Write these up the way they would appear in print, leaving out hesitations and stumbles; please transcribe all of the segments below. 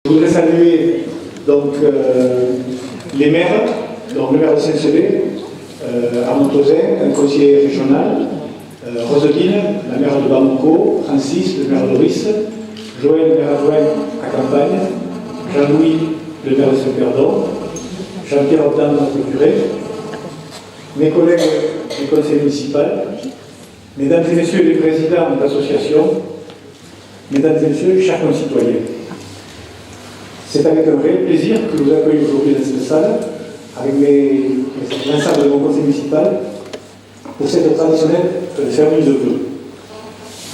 Je voudrais saluer donc, les maires, donc le maire de Saint-Sevé, Arnaud Tozin, un conseiller régional, Roseline, la maire de Bamako, Francis, le maire de Riss, Joël, le maire adjoint à Campagne, Jean-Louis, le maire de Saint-Perdon, Jean-Pierre Abdan, notre curé, mes collègues du conseil municipal, mesdames et messieurs les présidents d'associations, mesdames et messieurs, chers concitoyens. C'est avec un réel plaisir que je vous accueille aujourd'hui dans cette salle, avec l'ensemble de mon conseil municipal, pour cette traditionnelle cérémonie de vœux.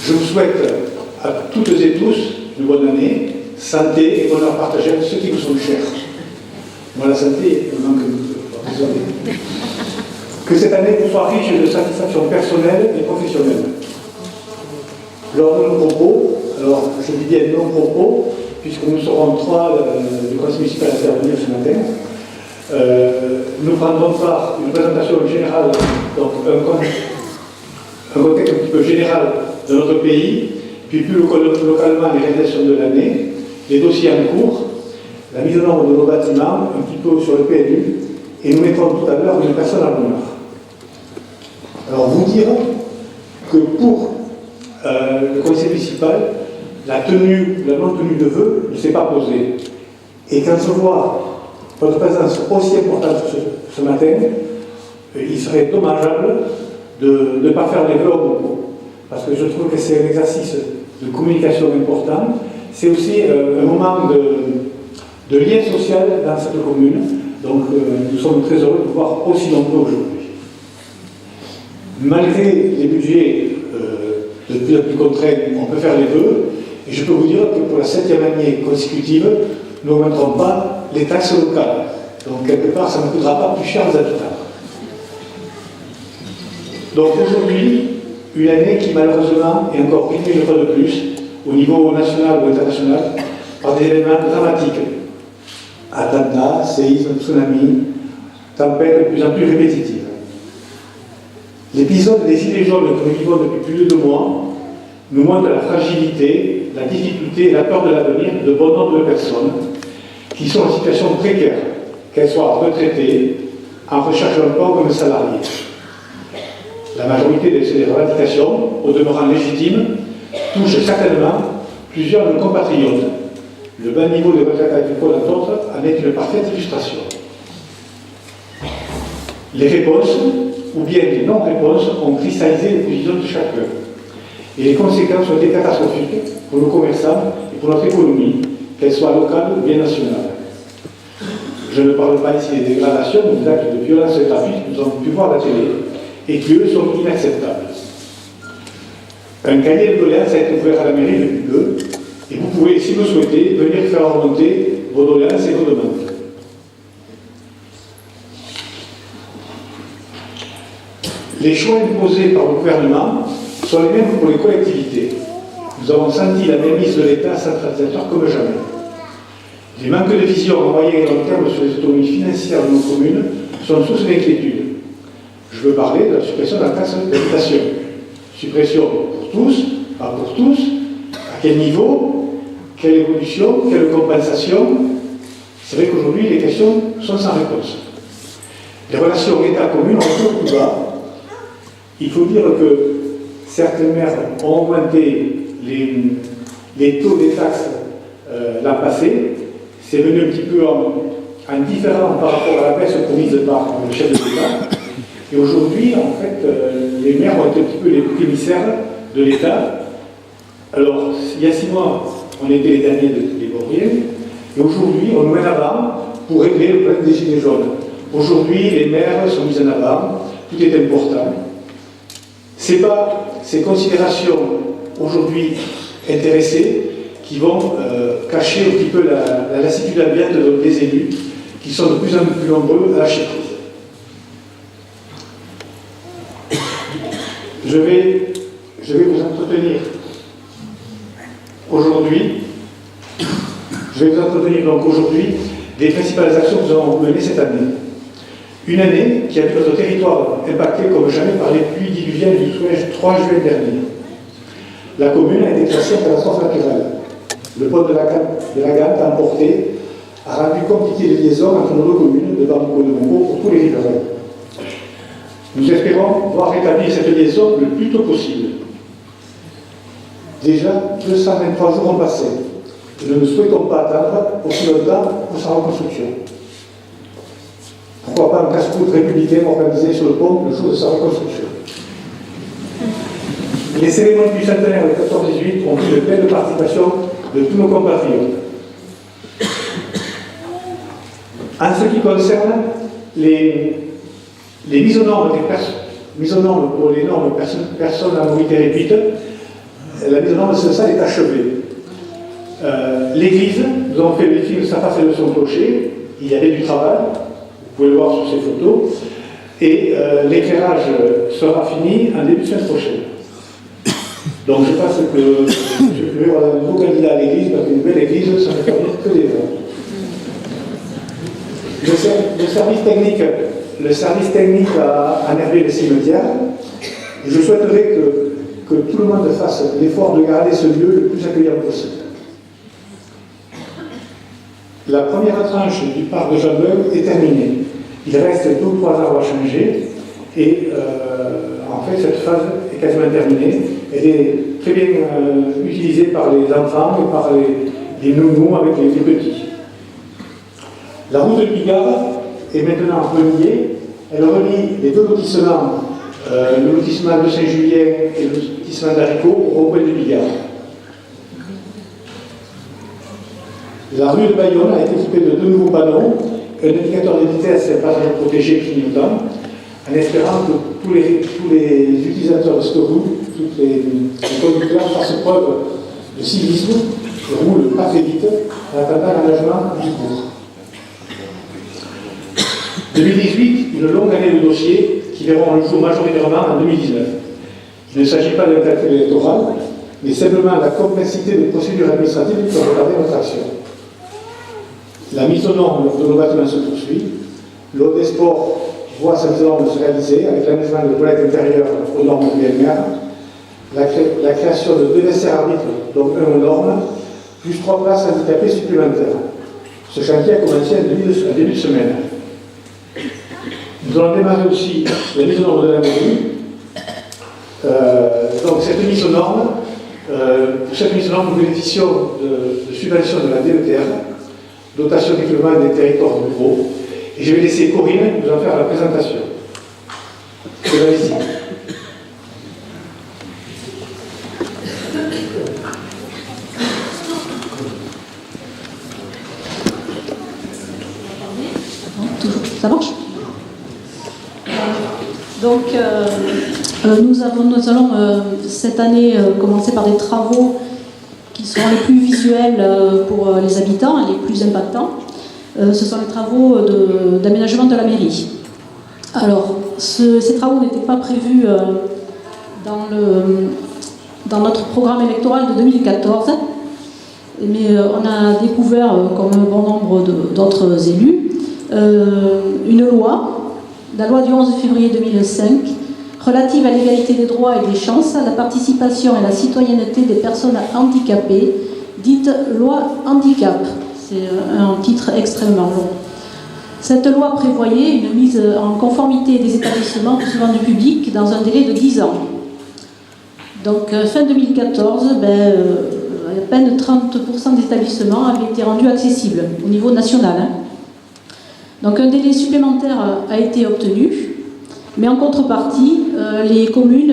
Je vous souhaite à toutes et tous une bonne année, santé et bonheur partagé avec ceux qui vous sont chers. Moi, la santé, il me manque désolé. Que cette année vous soit riche de satisfactions personnelles et professionnelles. Lors de nos propos, alors je dis bien nos propos, puisque nous serons trois du conseil municipal à intervenir ce matin, nous prendrons part une présentation générale, donc un contexte un petit peu général de notre pays, puis plus localement les réalisations de l'année, les dossiers en cours, la mise en œuvre de nos bâtiments, un petit peu sur le PLU, et nous mettrons tout à l'heure une personne à l'honneur. Alors vous dire que pour le conseil municipal, la tenue, la non-tenue de vœux ne s'est pas posée. Et quand se voit votre présence aussi importante ce matin, il serait dommageable de ne pas faire les vœux au propos. Parce que je trouve que c'est un exercice de communication important. C'est aussi un moment de lien social dans cette commune. Donc nous sommes très heureux de vous voir aussi nombreux aujourd'hui. Malgré les budgets de plus en plus contraints, on peut faire les vœux. Et je peux vous dire que pour la 7e année consécutive, nous n'augmenterons pas les taxes locales. Donc, quelque part, ça ne coûtera pas plus cher aux habitants. Donc, aujourd'hui, une année qui, malheureusement, est encore rythmée une fois de plus, au niveau national ou international, par des événements dramatiques. Attentats, séismes, tsunamis, tempêtes de plus en plus répétitives. L'épisode des Gilets jaunes que nous vivons depuis plus de 2 mois nous montre la fragilité, la difficulté et la peur de l'avenir de bon nombre de personnes qui sont en situation précaire, qu'elles soient retraitées, en recherche d'emploi ou comme salariées. La majorité de ces revendications, au demeurant légitimes, touchent certainement plusieurs de nos compatriotes. Le bas niveau de retraite agricole, entre autres, en est une parfaite illustration. Les réponses, ou bien les non-réponses, ont cristallisé les positions de chacun. Et les conséquences ont été catastrophiques pour nos commerçants et pour notre économie, qu'elle soit locale ou bien nationale. Je ne parle pas ici des dégradations, mais des actes de violence et de trafic que nous avons pu voir à la télé et qui, eux, sont inacceptables. Un cahier de doléances a été ouvert à la mairie depuis peu, et vous pouvez, si vous le souhaitez, venir faire remonter vos doléances et vos demandes. Les choix imposés par le gouvernement sont les mêmes que pour les collectivités. Nous avons senti la mainmise de l'État centralisateur comme jamais. Les manques de vision en moyen et long terme sur les autonomies financières de nos communes sont source d'inquiétude. Je veux parler de la suppression de la taxe d'habitation. Suppression pour tous, pas pour tous, à quel niveau, quelle évolution, quelle compensation. C'est vrai qu'aujourd'hui, les questions sont sans réponse. Les relations État-commune ont beaucoup plus bas. Il faut dire que certains maires ont augmenté les taux des taxes l'an passé. C'est venu un petit peu en différent par rapport à la baisse promise par le chef de l'État. Et aujourd'hui, en fait, les maires ont été un petit peu les boucs émissaires de l'État. Alors, il y a 6 mois, on était les derniers des Bourriers. Et aujourd'hui, on nous met en avant pour régler le problème des Gilets jaunes. Aujourd'hui, les maires sont mis en avant. Tout est important. Ce n'est pas ces considérations aujourd'hui intéressées qui vont cacher un petit peu la lassitude ambiante des élus qui sont de plus en plus nombreux à lâcher prise. Je vais vous entretenir aujourd'hui. Donc aujourd'hui des principales actions que nous avons menées cette année. Une année qui a vu notre territoire impacté comme jamais par les pluies diluviennes du 3 juin dernier. La commune a été classée en catastrophe naturelle. Le pont de la Gante emporté a rendu compliqué les liaisons entre nos deux communes de Bamouko et de Mongo pour tous les riverains. Nous espérons voir rétablir cette liaison le plus tôt possible. Déjà, 223 jours ont passé. Et nous ne souhaitons pas attendre aussi longtemps pour sa reconstruction. Pourquoi pas un casse-croûte républicain organisé sur le pont le jour de sa reconstruction. Les cérémonies du centenaire de 14-18 ont eu de pleine participation de tous nos compatriotes. En ce qui concerne les mises aux normes pour les normes personnes à mobilité réduite, la mise aux normes de ce salle est achevée. L'église, nous avons fait le défi de sa face et de son clocher. Il y avait du travail, vous pouvez le voir sur ces photos. Et l'éclairage sera fini en début de semaine prochaine. Donc je pense que M. Curé aura un nouveau candidat à l'église, parce qu'une belle église, ça ne fait que des votes. Le service technique a énervé le cimetière. Je souhaiterais que tout le monde fasse l'effort de garder ce lieu le plus accueillant possible. La première tranche du parc de Jean-Beuve est terminée. Il reste 2 ou 3 arbres à changer et en fait cette phase est quasiment terminée. Elle est très bien utilisée par les enfants et par les nounous avec les petits. La route de Bigard est maintenant reliée. Elle relie les 2 lotissements, le lotissement de Saint-Julien et le lotissement d'Haricot au rond-point de Bigard. La rue de Bayonne a été équipée de 2 nouveaux panneaux, un indicateur de vitesse et un passage protégé clignotant, en espérant que tous les utilisateurs de cette route, tous les conducteurs fassent preuve de civisme et roulent pas très vite en attendant l'engagement du cours. 2018, une longue année de dossiers qui verront le jour majoritairement en 2019. Il ne s'agit pas d'un calcul électoral, mais simplement la complexité des procédures administratives qui ont retardé notre action. La mise aux normes de nos bâtiments se poursuit. L'eau des sports voit sa mise aux normes se réaliser avec l'aménagement de toilettes intérieures aux normes UMR, la création de 2 vestiaires arbitres, donc 1 aux normes, plus 3 places handicapées supplémentaires. Ce chantier a commencé en début de semaine. Nous allons démarrer aussi la mise aux normes de la mairie. Donc cette mise aux normes, nous bénéficions de subventions de la DETR, dotation d'équipement des territoires ruraux. Et je vais laisser Corinne nous en faire la présentation. Je vais ici. Ça marche? Donc, nous allons cette année commencer par des travaux qui seront les plus visuels pour les habitants et les plus impactants. Ce sont les travaux d'aménagement de la mairie. Alors, ces travaux n'étaient pas prévus dans notre programme électoral de 2014, mais on a découvert, comme bon nombre d'autres élus, une loi, la loi du 11 février 2005, relative à l'égalité des droits et des chances, à la participation et à la citoyenneté des personnes handicapées, dite loi handicap. C'est un titre extrêmement long. Cette loi prévoyait une mise en conformité des établissements recevant du public dans un délai de 10 ans. Donc, fin 2014, à peine 30% des établissements avaient été rendus accessibles au niveau national. Donc, un délai supplémentaire a été obtenu, mais en contrepartie, les communes,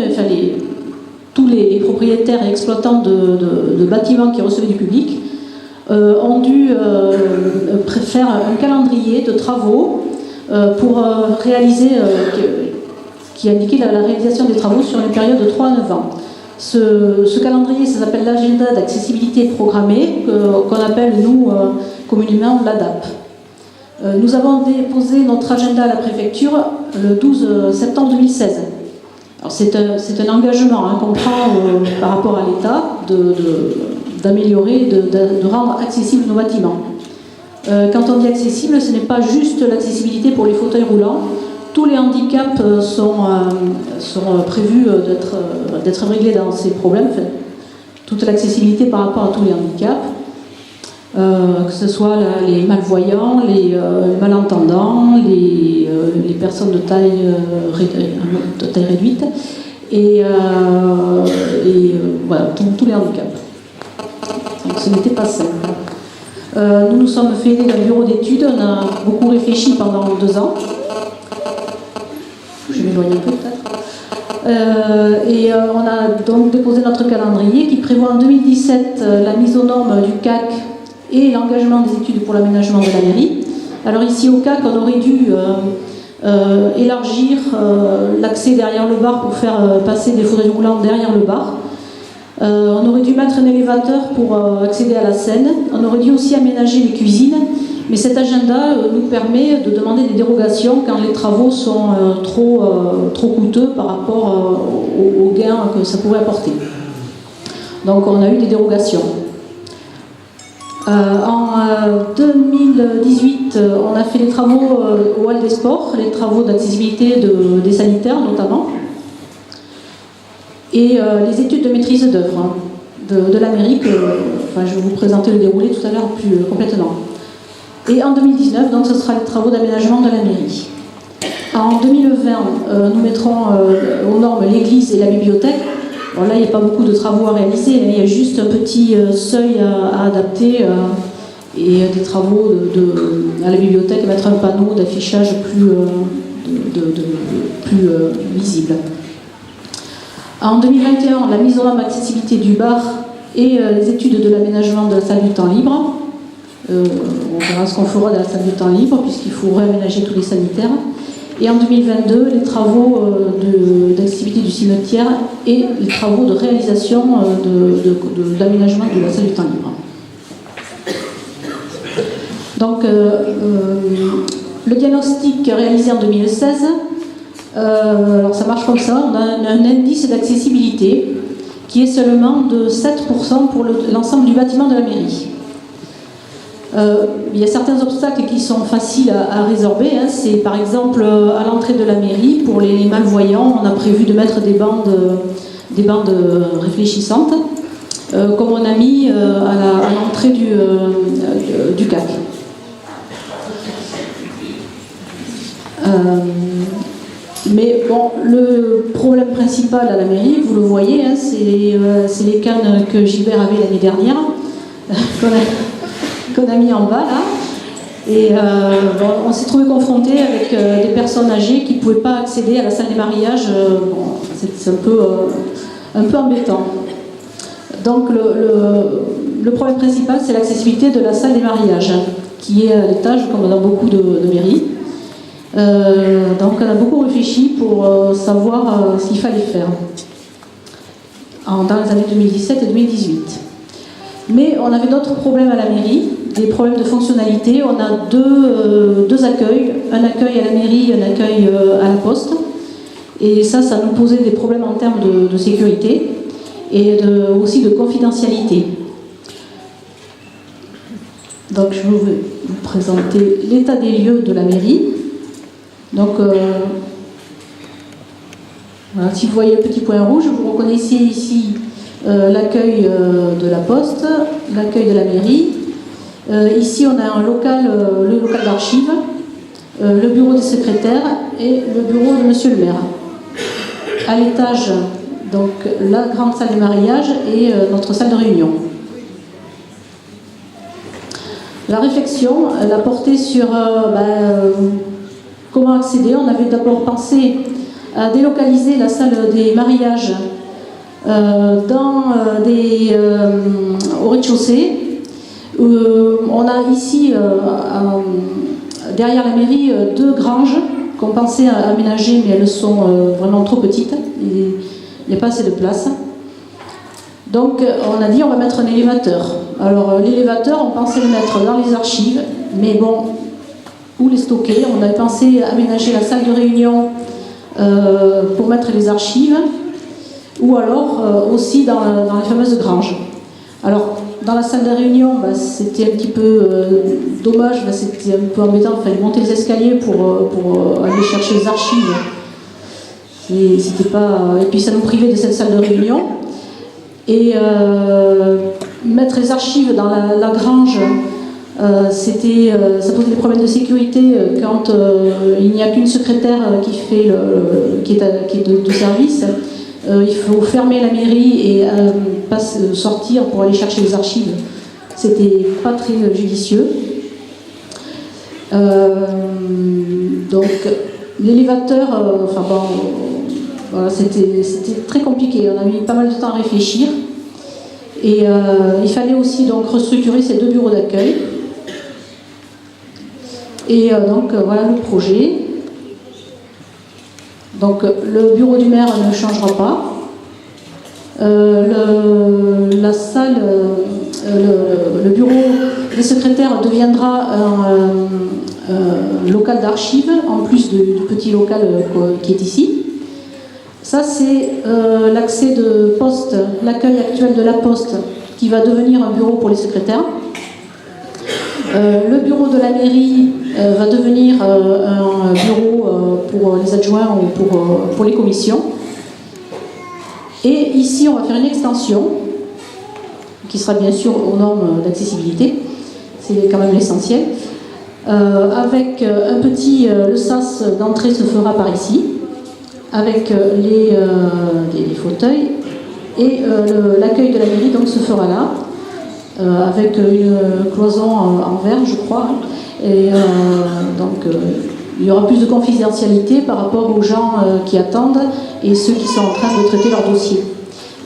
tous les propriétaires et exploitants de bâtiments qui recevaient du public ont dû faire un calendrier de travaux pour réaliser, qui indiquait la réalisation des travaux sur une période de 3 à 9 ans. Ce calendrier, ça s'appelle l'agenda d'accessibilité programmée, qu'on appelle nous communément l'ADAP. Nous avons déposé notre agenda à la préfecture le 12 septembre 2016. Alors c'est un engagement qu'on prend par rapport à l'État d'améliorer, de rendre accessibles nos bâtiments. Quand on dit accessible, ce n'est pas juste l'accessibilité pour les fauteuils roulants. Tous les handicaps sont prévus d'être réglés dans ces problèmes. Enfin, toute l'accessibilité par rapport à tous les handicaps. que ce soit les malvoyants, les malentendants, les personnes de taille réduite, et voilà, tous les handicaps. Donc ce n'était pas simple. Nous nous sommes fait aider d'un bureau d'études, on a beaucoup réfléchi pendant 2 ans. Je m'éloigne un peu peut-être. On a donc déposé notre calendrier qui prévoit en 2017 la mise aux normes du CAC et l'engagement des études pour l'aménagement de la mairie. Alors ici au CAC, on aurait dû élargir l'accès derrière le bar pour faire passer des fauteuils roulants derrière le bar. On aurait dû mettre un élévateur pour accéder à la scène. On aurait dû aussi aménager les cuisines. Mais cet agenda nous permet de demander des dérogations quand les travaux sont trop coûteux par rapport aux gains que ça pourrait apporter. Donc on a eu des dérogations. En 2018, on a fait les travaux au Hall des Sports, les travaux d'accessibilité des sanitaires notamment, et les études de maîtrise d'œuvre de la mairie, je vais vous présenter le déroulé tout à l'heure plus complètement. Et en 2019, donc, ce sera les travaux d'aménagement de la mairie. En 2020, nous mettrons aux normes l'église et la bibliothèque. Bon, là, il n'y a pas beaucoup de travaux à réaliser, il y a juste un petit seuil à adapter et des travaux à la bibliothèque, mettre un panneau d'affichage plus visible. En 2021, la mise en norme accessibilité du bar et les études de l'aménagement de la salle du temps libre. On verra ce qu'on fera de la salle du temps libre puisqu'il faut réaménager tous les sanitaires. Et en 2022, les travaux d'accessibilité du cimetière et les travaux de réalisation d'aménagement de la salle du temps libre. Donc, le diagnostic réalisé en 2016, alors ça marche comme ça, on a un indice d'accessibilité qui est seulement de 7% pour l'ensemble du bâtiment de la mairie. Il y a certains obstacles qui sont faciles à résorber. C'est par exemple à l'entrée de la mairie, pour les malvoyants, on a prévu de mettre des bandes réfléchissantes, comme on a mis à l'entrée du CAC. Mais bon, le problème principal à la mairie, vous le voyez, c'est les cannes que Gilbert avait l'année dernière, qu'on a mis en bas là. Et on s'est trouvé confronté avec des personnes âgées qui ne pouvaient pas accéder à la salle des mariages. C'est un peu embêtant. Donc le problème principal, c'est l'accessibilité de la salle des mariages, qui est à l'étage, comme dans beaucoup de mairies. Donc on a beaucoup réfléchi pour savoir ce qu'il fallait faire dans les années 2017 et 2018. Mais on avait d'autres problèmes à la mairie, des problèmes de fonctionnalité. On a deux accueils, un accueil à la mairie, un accueil à la poste. Et ça nous posait des problèmes en termes de sécurité et aussi de confidentialité. Donc je vais vous présenter l'état des lieux de la mairie. Donc, voilà, si vous voyez le petit point rouge, vous reconnaissez ici l'accueil de la poste, l'accueil de la mairie. Ici, on a le local d'archives, le bureau des secrétaires et le bureau de monsieur le maire. À l'étage, donc, la grande salle des mariages et notre salle de réunion. La réflexion, elle a porté sur comment accéder. On avait d'abord pensé à délocaliser la salle des mariages au rez-de-chaussée. On a ici, derrière la mairie, 2 granges qu'on pensait aménager, mais elles sont vraiment trop petites. Il n'y a pas assez de place. Donc on a dit on va mettre un élévateur. Alors l'élévateur, on pensait le mettre dans les archives, mais bon, où les stocker. On avait pensé aménager la salle de réunion pour mettre les archives, ou alors aussi dans les fameuses granges. Alors, dans la salle de réunion, c'était un petit peu dommage, c'était un peu embêtant, il fallait monter les escaliers pour aller chercher les archives. Et puis ça nous privait de cette salle de réunion. Et mettre les archives dans la grange, ça posait des problèmes de sécurité quand il n'y a qu'une secrétaire qui est de service. Il faut fermer la mairie et pas sortir pour aller chercher les archives. C'était pas très judicieux. Donc l'élévateur, voilà, c'était très compliqué. On a mis pas mal de temps à réfléchir. Et il fallait aussi donc restructurer ces 2 bureaux d'accueil. Et voilà le projet. Donc le bureau du maire ne changera pas. La salle, le bureau des secrétaires deviendra un local d'archives en plus du petit local qui est ici. Ça c'est l'accès de poste, l'accueil actuel de la poste qui va devenir un bureau pour les secrétaires. Le bureau de la mairie va devenir un bureau pour les adjoints ou pour les commissions. Et ici, on va faire une extension qui sera bien sûr aux normes d'accessibilité. C'est quand même l'essentiel. Avec le sas d'entrée se fera par ici, avec les fauteuils. Et l'accueil de la mairie donc, se fera là. Avec une cloison en verre, je crois. Et il y aura plus de confidentialité par rapport aux gens qui attendent et ceux qui sont en train de traiter leur dossier.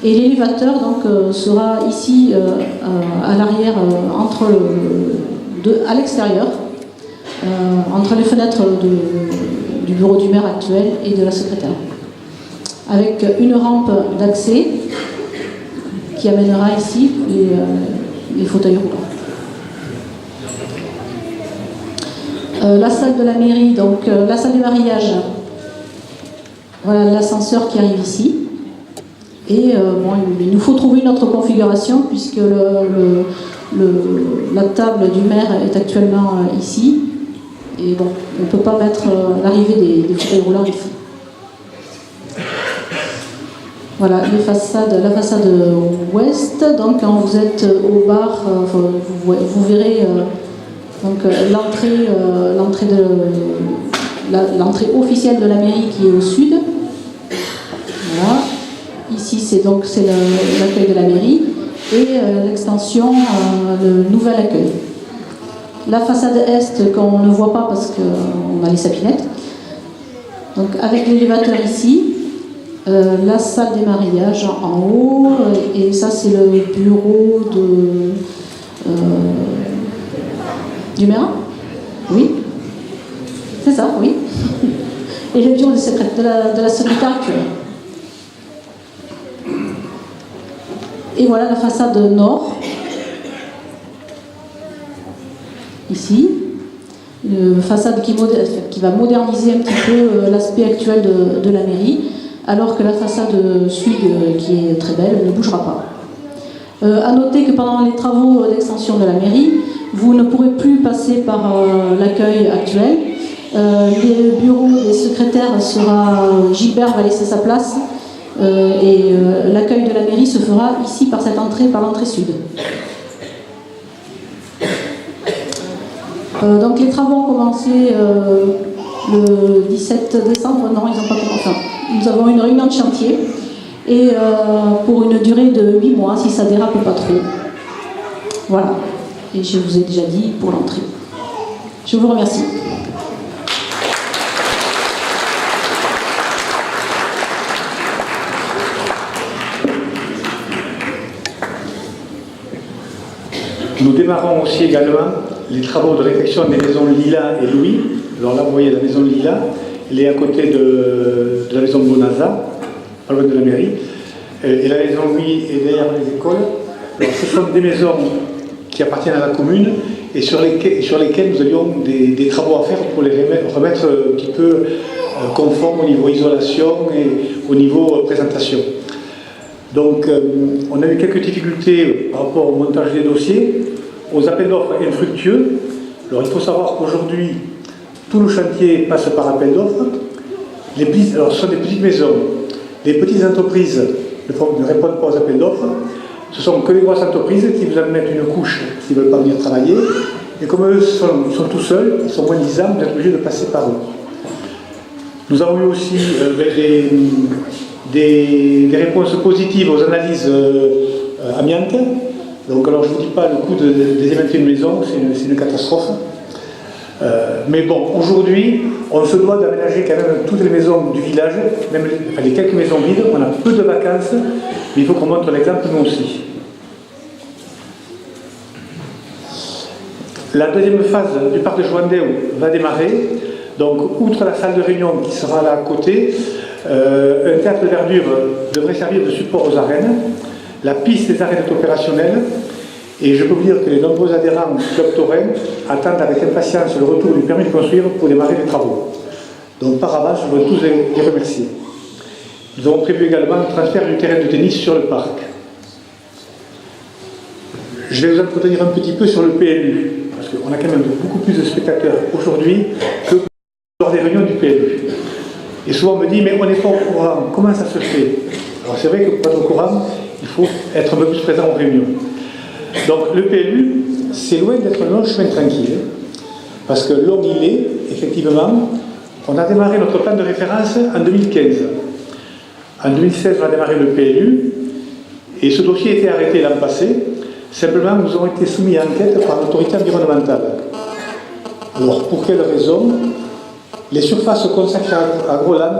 Et l'élévateur sera ici à l'arrière, à l'extérieur, entre les fenêtres du bureau du maire actuel et de la secrétaire, avec une rampe d'accès qui amènera ici les fauteuils roulants. La salle de la mairie, donc la salle du mariage, voilà l'ascenseur qui arrive ici. Et il nous faut trouver une autre configuration puisque la table du maire est actuellement ici. Et bon, on ne peut pas mettre l'arrivée des fauteuils roulants ici. Voilà, la façade ouest. Donc quand vous êtes au bar, vous verrez l'entrée officielle de la mairie qui est au sud. Voilà. Ici c'est l'accueil de la mairie et l'extension, le nouvel accueil. La façade est qu'on ne voit pas parce qu'on a les sapinettes. Donc avec l'élévateur ici. La salle des mariages en haut, et ça c'est le bureau du maire. Oui, c'est ça, oui. Et le bureau de la secrétaire actuelle. Et voilà la façade nord, ici. Une façade qui va moderniser un petit peu l'aspect actuel de la mairie. Alors que la façade sud, qui est très belle, ne bougera pas. À noter que pendant les travaux d'extension de la mairie, vous ne pourrez plus passer par l'accueil actuel. Les bureaux des secrétaires Gilbert va laisser sa place et l'accueil de la mairie se fera ici par l'entrée sud. Donc les travaux ont commencé le 17 décembre, non, ils n'ont pas commencé. Nous avons une réunion de chantier et pour une durée de 8 mois, si ça dérape pas trop. Voilà. Et je vous ai déjà dit pour l'entrée. Je vous remercie. Nous démarrons aussi également les travaux de réfection des maisons Lila et Louis. Alors là, vous voyez la maison Lila. Elle est à côté de la maison Bonaza, pas loin de la mairie. Et la maison Louis est derrière les écoles. Alors, ce sont des maisons qui appartiennent à la commune et sur lesquelles nous avions des travaux à faire pour les remettre un petit peu conformes au niveau isolation et au niveau présentation. Donc, on a eu quelques difficultés par rapport au montage des dossiers, aux appels d'offres infructueux. Alors, il faut savoir qu'aujourd'hui, tout le chantier passe par appel d'offres. Alors, ce sont des petites maisons. Les petites entreprises ne répondent pas aux appels d'offres. Ce sont que les grosses entreprises qui vous en mettent une couche s'ils ne veulent pas venir travailler. Et comme eux sont tout seuls, ils sont moins de 10 ans, vous êtes obligés de passer par eux. Nous avons eu aussi des réponses positives aux analyses amiantes. Donc, alors je ne vous dis pas le coût des éventuelles maisons, c'est une catastrophe. Mais bon, aujourd'hui, on se doit d'aménager quand même toutes les maisons du village, même les quelques maisons vides. On a peu de vacances, mais il faut qu'on montre l'exemple nous aussi. La deuxième phase du parc de Joandeu va démarrer. Donc, outre la salle de réunion qui sera là à côté, un théâtre de verdure devrait servir de support aux arènes. La piste des arènes est opérationnelle. Et je peux vous dire que les nombreux adhérents du Club Taurin attendent avec impatience le retour du permis de construire pour démarrer les travaux. Donc par avance, je voudrais tous les remercier. Nous avons prévu également le transfert du terrain de tennis sur le parc. Je vais vous entretenir un petit peu sur le PLU, parce qu'on a quand même beaucoup plus de spectateurs aujourd'hui que lors des réunions du PLU. Et souvent on me dit, mais on n'est pas au courant, comment ça se fait? Alors c'est vrai que pour être au courant, il faut être un peu plus présent aux réunions. Donc le PLU, c'est loin d'être un long chemin tranquille, parce que long il est, effectivement. On a démarré notre plan de référence en 2015. En 2016, on a démarré le PLU, et ce dossier a été arrêté l'an passé. Simplement, nous avons été soumis à enquête par l'autorité environnementale. Alors, pour quelle raison? Les surfaces consacrées à Groland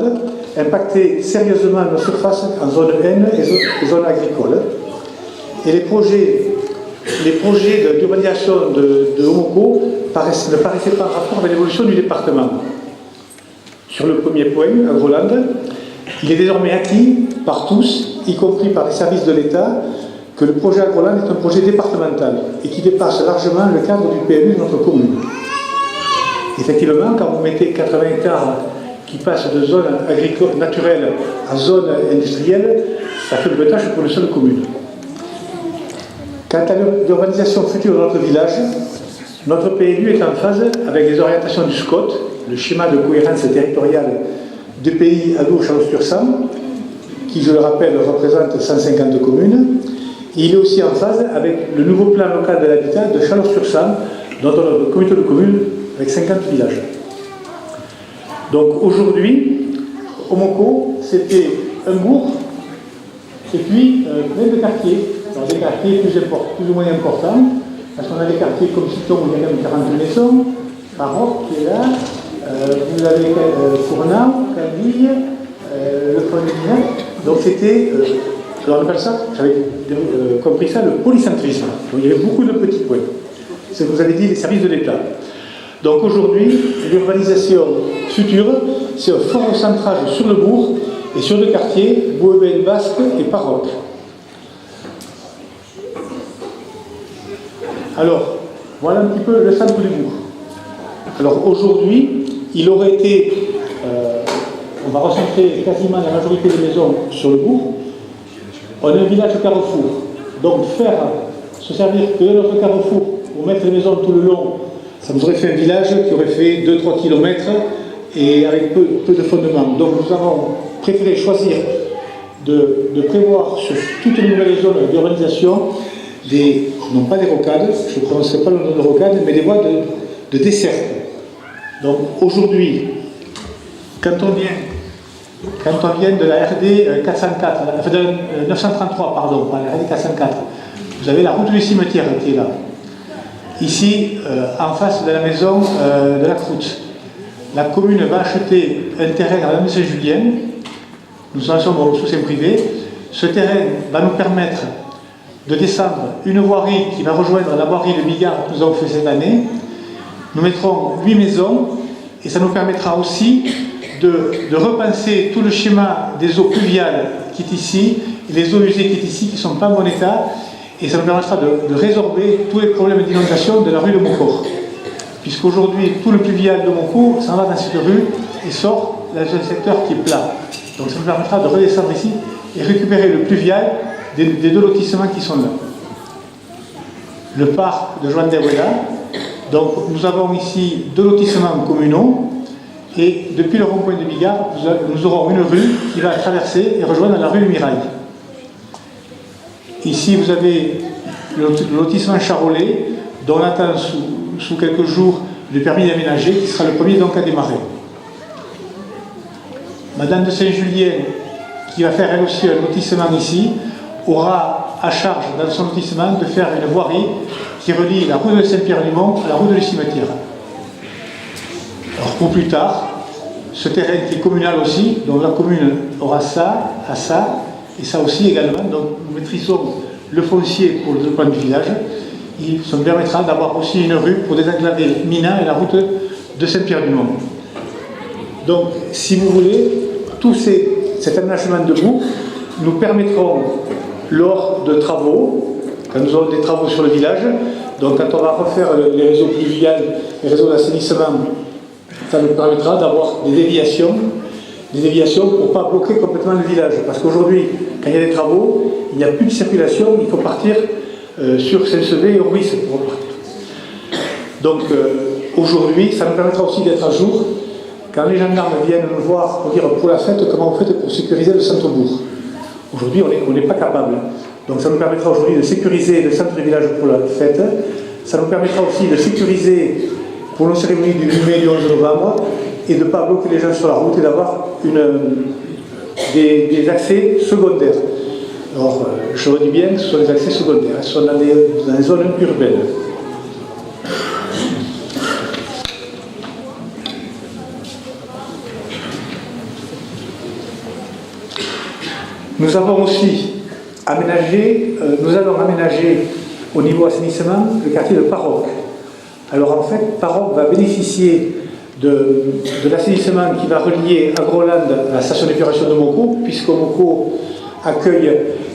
impactaient sérieusement nos surfaces en zone N et zone agricole. Et les projets d'urbanisation de Homoko ne paraissaient pas en rapport avec l'évolution du département. Sur le premier point, à Groland, il est désormais acquis par tous, y compris par les services de l'État, que le projet à Groland est un projet départemental et qui dépasse largement le cadre du PLU de notre commune. Effectivement, quand vous mettez 80 hectares qui passent de zone agricole naturelle à zone industrielle, ça fait le tâche pour une seule commune. Quant à l'urbanisation future de notre village, notre PLU est en phase avec les orientations du SCOT, le schéma de cohérence territoriale du pays Adour-Chalosse-sur-Sam, qui, je le rappelle, représente 150 communes. Et il est aussi en phase avec le nouveau plan local de l'habitat de Chalosse-sur-Sam, dont on a le comité de communes avec 50 villages. Donc aujourd'hui, Homoko, c'était un bourg, et puis plein de quartiers. Alors des quartiers plus ou moins importants, parce qu'on a des quartiers comme Citon où il y a quand même 40 maisons, Maroc qui est là, vous avez Cournau, Candille, le Fondinac. Donc c'était, on appelle ça, j'avais compris ça, le polycentrisme. Donc il y avait beaucoup de petits points. C'est ce que vous avez dit, les services de l'État. Donc aujourd'hui, l'urbanisation future, c'est un fort recentrage sur le bourg et sur le quartier Boébène, Basque et Paroc. Alors, voilà un petit peu le centre du bourg. Alors aujourd'hui, il aurait été, on va recentrer quasiment la majorité des maisons sur le bourg. On est un village carrefour, donc se servir que de notre carrefour pour mettre les maisons tout le long, ça nous aurait fait un village qui aurait fait 2-3 km et avec peu de fondement. Donc nous avons préféré choisir de prévoir sur toutes les nouvelles zones d'urbanisation non pas des rocades, je ne prononcerai pas le nom de rocades, mais des voies de dessert. Donc aujourd'hui, quand on vient de la RD 404, enfin de 933, pardon, pas la RD 404, vous avez la route du cimetière qui est là. Ici, en face de la maison de la Croûte. La commune va acheter un terrain à la maison Saint-Julien. Nous en sommes au soutien privé. Ce terrain va nous permettre de descendre une voirie qui va rejoindre la voirie de Bigard que nous avons fait cette année. Nous mettrons 8 maisons et ça nous permettra aussi de repenser tout le schéma des eaux pluviales qui est ici et les eaux usées qui est ici, qui ne sont pas en bon état, et ça nous permettra de résorber tous les problèmes d'inondation de la rue de Montfort. Puisqu'aujourd'hui, tout le pluvial de Montfort s'en va dans cette rue et sort dans un secteur qui est plat. Donc ça nous permettra de redescendre ici et récupérer le pluvial des deux lotissements qui sont là. Le parc de Joandeu est là. Donc nous avons ici 2 lotissements communaux et depuis le rond-point de Bigard, nous aurons une rue qui va traverser et rejoindre la rue du Mirail. Ici, vous avez le lotissement Charolais, dont on attend sous quelques jours le permis d'aménager, qui sera le premier donc à démarrer. Madame de Saint-Julien, qui va faire elle aussi un lotissement ici, aura à charge dans son lotissement de faire une voirie qui relie la route de Saint-Pierre-du-Mont à la route du cimetière. Alors pour plus tard, ce terrain qui est communal aussi, donc la commune aura ça, à ça, et ça aussi également. Donc nous maîtrisons le foncier pour le développement du village. Ça nous permettra d'avoir aussi une rue pour désenclaver Mina et la route de Saint-Pierre-du-Mont. Donc si vous voulez, tout cet aménagement de bout nous permettront, lors de travaux, quand nous aurons des travaux sur le village, donc quand on va refaire les réseaux pluviales, les réseaux d'assainissement, ça nous permettra d'avoir des déviations pour ne pas bloquer complètement le village. Parce qu'aujourd'hui, quand il y a des travaux, il n'y a plus de circulation, il faut partir sur Saint-Sevé et Orvis pour repartir. Donc aujourd'hui, ça nous permettra aussi d'être à jour quand les gendarmes viennent nous voir pour dire pour la fête, comment vous faites pour sécuriser le centre-bourg. Aujourd'hui, on n'est pas capable. Donc ça nous permettra aujourd'hui de sécuriser le centre du village pour la fête. Ça nous permettra aussi de sécuriser pour nos cérémonies du 8 mai et du 11 novembre et de ne pas bloquer les gens sur la route et d'avoir des accès secondaires. Alors, je redis bien que ce sont des accès secondaires, ce sont dans des zones urbaines. Nous avons aussi nous allons aménager au niveau assainissement le quartier de Paroc. Alors en fait, Paroc va bénéficier de l'assainissement qui va relier Agroland à la station d'épuration de Moko, puisque Moko accueille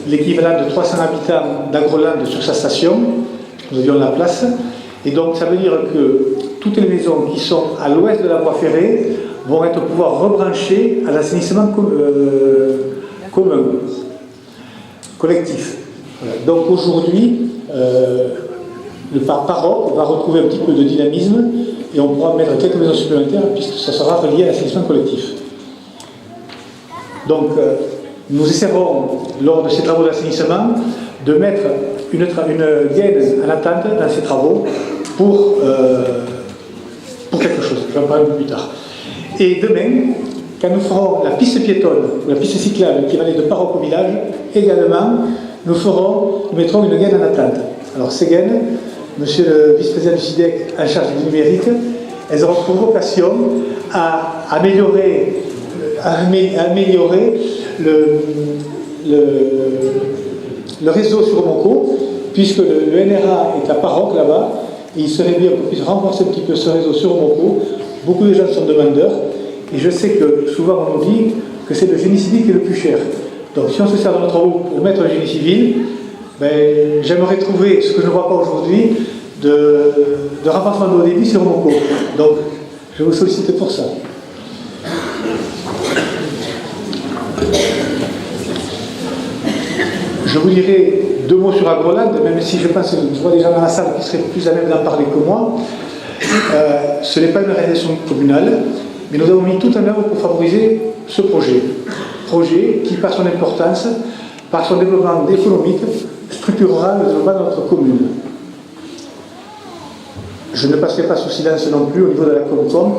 l'équivalent de 300 habitants d'Agroland sur sa station. Nous avions la place. Et donc ça veut dire que toutes les maisons qui sont à l'ouest de la voie ferrée vont pouvoir rebrancher à l'assainissement commun, collectif. Voilà. Donc aujourd'hui, le Paroc va retrouver un petit peu de dynamisme et on pourra mettre quelques maisons supplémentaires puisque ça sera relié à l'assainissement collectif. Donc nous essaierons, lors de ces travaux d'assainissement, de mettre une gaine en attente dans ces travaux pour quelque chose. Je vais en parler un peu plus tard. Et demain, quand nous ferons la piste piétonne ou la piste cyclable qui va aller de Paroc au village, également, nous mettrons une gaine en attente. Alors ces gaines, monsieur le vice-président du SIDEC en charge du numérique, elles auront pour vocation à améliorer le réseau sur Moko, puisque le NRA est à Paroc là-bas, et il serait bien qu'on puisse renforcer un petit peu ce réseau sur Moko. Beaucoup de gens sont demandeurs, et je sais que souvent on nous dit que c'est le génie civil qui est le plus cher. Donc si on se sert de notre travaux pour mettre le génie civil, j'aimerais trouver, ce que je ne vois pas aujourd'hui, de renforcement de haut débit sur Moko. Donc je vous sollicite pour ça. Je vous dirai 2 mots sur Agroland, même si je pense que je vois des gens dans la salle qui seraient plus à même d'en parler que moi. Ce n'est pas une réalisation communale, mais nous avons mis tout en œuvre pour favoriser ce projet. Projet qui, par son importance, par son développement économique, structurera le développement de notre commune. Je ne passerai pas sous silence non plus au niveau de la Comcom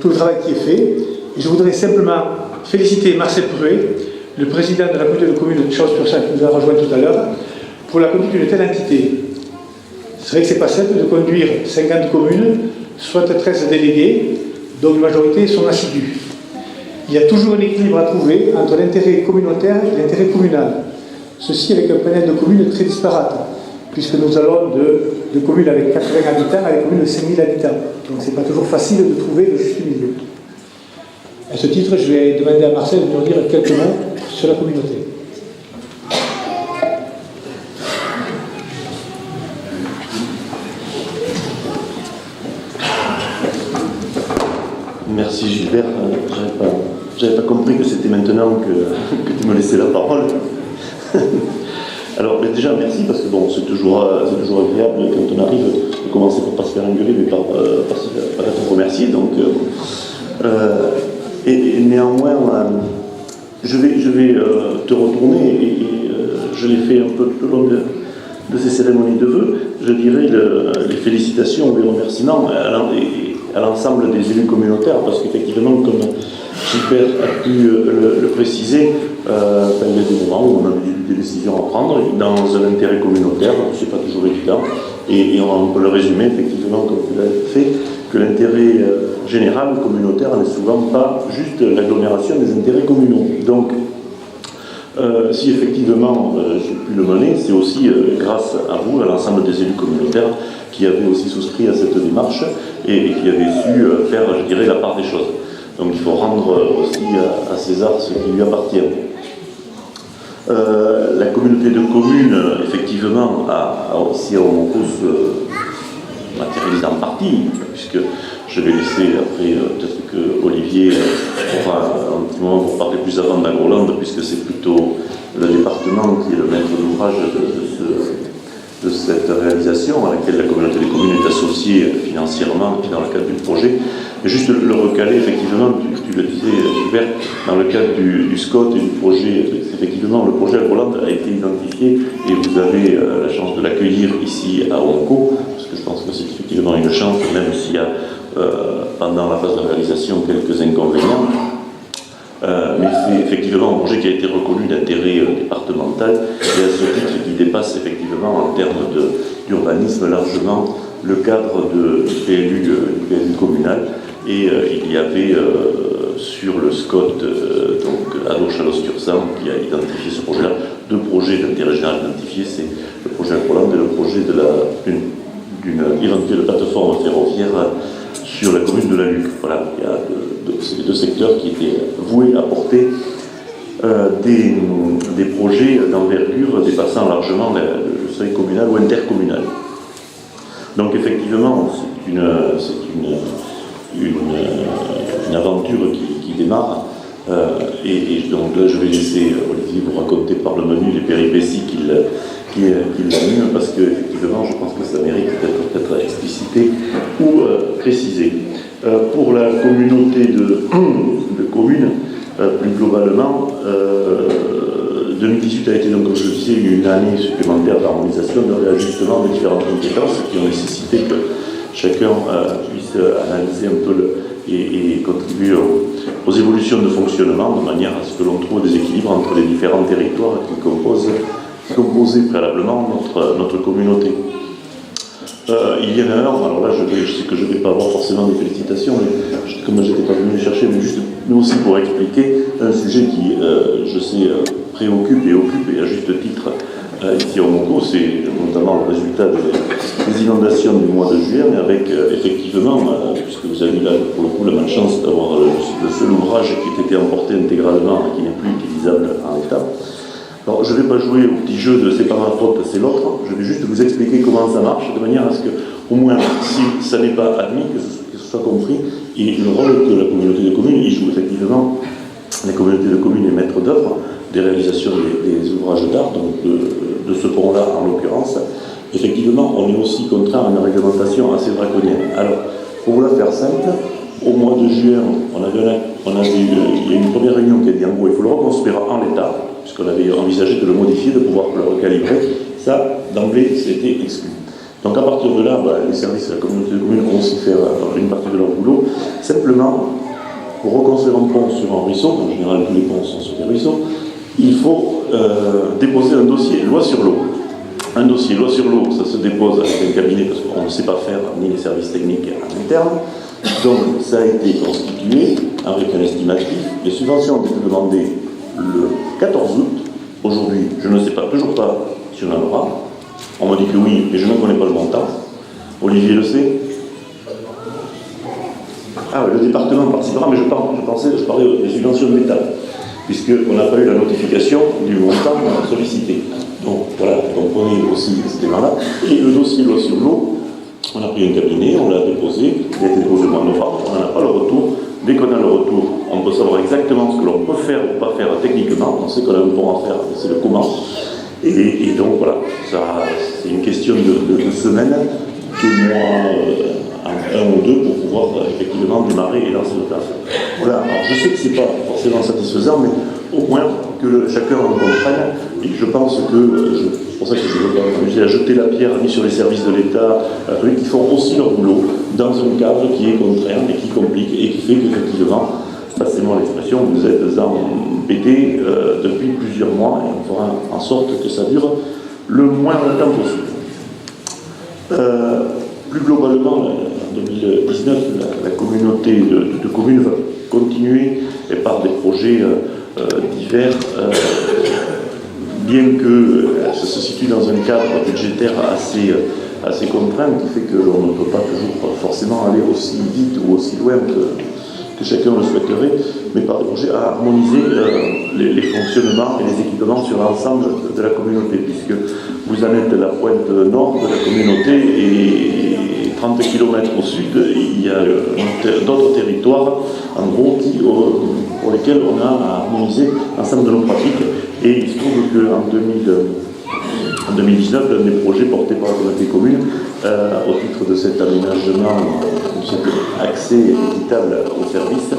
tout le travail qui est fait. Et je voudrais simplement féliciter Marcel Pruet, le président de la communauté de communes de Chaos-sur-Saône, qui nous a rejoint tout à l'heure, pour la conduite d'une telle entité. C'est vrai que ce n'est pas simple de conduire 50 communes, 73 délégués, dont une majorité sont assidus. Il y a toujours un équilibre à trouver entre l'intérêt communautaire et l'intérêt communal. Ceci avec un panel de communes très disparate, puisque nous allons de communes avec 80 habitants à des communes de 5000 habitants. Donc ce n'est pas toujours facile de trouver le juste milieu. À ce titre, je vais demander à Marcel de nous dire quelques mots sur la communauté. Merci Gilbert. J'avais pas compris que c'était maintenant que tu me laissais la parole. Alors déjà merci parce que bon, c'est toujours agréable quand on arrive de commencer par pas se faire engueuler mais par être remercié. Donc et néanmoins je vais te retourner et je l'ai fait un peu tout au long de ces cérémonies de vœux, je dirais les félicitations ou les remerciements à l'ensemble des élus communautaires, parce qu'effectivement, comme Gilbert a pu le préciser, il y a des moments où on a des décisions à prendre dans un intérêt communautaire, c'est pas toujours évident, et on peut le résumer effectivement, comme vous l'avez fait, que l'intérêt général communautaire n'est souvent pas juste l'agglomération des intérêts communaux. Donc, si effectivement j'ai pu le mener, c'est aussi grâce à vous, à l'ensemble des élus communautaires qui avaient aussi souscrit à cette démarche et qui avaient su faire, je dirais, la part des choses. Donc il faut rendre aussi à César ce qui lui appartient. La communauté de communes, effectivement, a aussi à Aomonco se matérialisé en partie, puisque je vais laisser après, peut-être que Olivier aura un petit moment pour parler plus avant d'Agrolande, puisque c'est plutôt le département qui est le maître d'ouvrage de cette réalisation, à laquelle la communauté des communes est associée financièrement dans le cadre du projet. Mais juste le recaler, effectivement, tu le disais, Gilbert, dans le cadre du SCOT et du projet, effectivement, le projet Agrolande a été identifié et vous avez la chance de l'accueillir ici à Aomonco, parce que je pense que c'est effectivement une chance, même s'il y a pendant la phase de réalisation quelques inconvénients. Mais c'est effectivement un projet qui a été reconnu d'intérêt départemental et à ce titre qui dépasse effectivement en termes d'urbanisme largement le cadre du PLU communal. Et il y avait sur le SCOT, donc Allo-Chalos-Tursan, qui a identifié ce projet-là, deux projets d'intérêt général identifiés, c'est le projet Agrolande et le projet d'une éventuelle plateforme ferroviaire sur la commune de la Luc. Voilà, il y a ces deux secteurs qui étaient voués à porter des projets d'envergure dépassant largement le seuil communal ou intercommunal. Donc effectivement, c'est une aventure qui démarre. Et donc là, je vais laisser Olivier vous raconter par le menu les péripéties qu'il anime, parce qu'effectivement, je pense que ça mérite d'être explicité ou précisé. Pour la communauté de communes, plus globalement, 2018 a été, donc, comme je le disais, une année supplémentaire d'harmonisation, de réajustement des différentes compétences qui ont nécessité que chacun puisse analyser un peu et contribuer aux évolutions de fonctionnement, de manière à ce que l'on trouve des équilibres entre les différents territoires qui composaient préalablement notre communauté. Il y en a un, alors là je sais que je ne vais pas avoir forcément des félicitations, mais comme je n'étais pas venu les chercher, mais aussi pour expliquer un sujet qui, je sais, préoccupe et occupe, et à juste titre, ici à Aomonco, c'est notamment le résultat des inondations du mois de juillet, mais avec effectivement, puisque vous avez là pour le coup la malchance d'avoir le seul ouvrage qui a été emporté intégralement et qui n'est plus utilisable en l'état. Alors, je ne vais pas jouer au petit jeu de c'est pas ma faute, c'est l'autre. Je vais juste vous expliquer comment ça marche, de manière à ce que, au moins, si ça n'est pas admis, que ce soit compris, et le rôle que la communauté de communes y joue effectivement. La communauté de communes est maître d'œuvre des réalisations des ouvrages d'art, donc de ce pont-là en l'occurrence. Effectivement, on est aussi contraint à une réglementation assez draconienne. Alors, pour vous la faire simple, au mois de juin, il y a une première réunion qui a dit en gros, il faut le reconstruire en l'état, puisqu'on avait envisagé de le modifier, de pouvoir le recalibrer. Ça, d'emblée, c'était exclu. Donc à partir de là, les services de la communauté de communes vont aussi faire une partie de leur boulot. Simplement, pour reconstruire un pont sur un ruisseau, en général tous les ponts sont sur des ruisseaux, il faut déposer un dossier loi sur l'eau. Un dossier loi sur l'eau, ça se dépose avec un cabinet parce qu'on ne sait pas faire ni les services techniques en interne. Donc ça a été constitué avec un estimatif. Les subventions ont été demandées le 14 août. Aujourd'hui, je ne sais pas, toujours pas si on en aura. On m'a dit que oui, mais je ne connais pas le montant. Olivier le sait. Ah oui, le département participera, mais je parlais des subventions de l'État, puisqu'on n'a pas eu la notification du montant sollicité. Donc voilà, on connaît aussi cet élément-là. Et le dossier loi sur l'eau, on a pris un cabinet, on l'a déposé, il a été déposé au mois de novembre, on n'en a pas le retour. Dès qu'on a le retour, on peut savoir exactement ce que l'on peut faire ou pas faire techniquement. On sait qu'on a un pont à faire, c'est le comment. Et donc voilà, c'est une question de semaines, de mois, un ou deux, pour pouvoir effectivement démarrer et lancer le place. Voilà, alors je sais que ce n'est pas forcément satisfaisant, mais au moins que chacun en comprenne Et je pense que, c'est pour ça que je veux m'amuser à jeter la pierre ni sur les services de l'État, qui font aussi leur boulot dans un cadre qui est contraint et qui complique et qui fait qu'effectivement, passez-moi l'expression, vous êtes embêtés depuis plusieurs mois et on fera en sorte que ça dure le moins longtemps possible. Plus globalement, en 2019, la communauté de communes va continuer et par des projets divers, bien que ça se situe dans un cadre budgétaire assez contraint, qui fait que l'on ne peut pas toujours forcément aller aussi vite ou aussi loin que chacun le souhaiterait, mais par des projets à harmoniser les fonctionnements et les équipements sur l'ensemble de la communauté, puisque vous en êtes la pointe nord de la communauté et 30 km au sud, il y a d'autres territoires, en gros, pour lesquels on a à harmoniser l'ensemble de nos pratiques. Et il se trouve qu'en 2019, l'un des projets portés par la communauté commune, au titre de cet aménagement, de cet accès équitable aux services,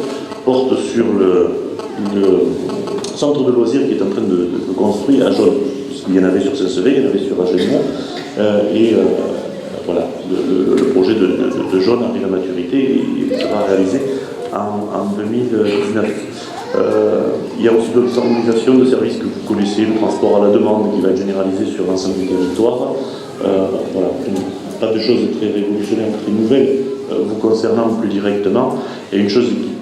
porte sur le centre de loisirs qui est en train de construire à Jaune. Puisqu'il y en avait sur Saint-Sevé, il y en avait sur Agenmont, voilà, le projet de Jaune arrive à maturité et il sera réalisé en 2019. Il y a aussi d'autres organisations de services que vous connaissez, le transport à la demande qui va être généralisé sur l'ensemble du territoire. Voilà, pas de choses très révolutionnaires, très nouvelles vous concernant plus directement. Et une chose qui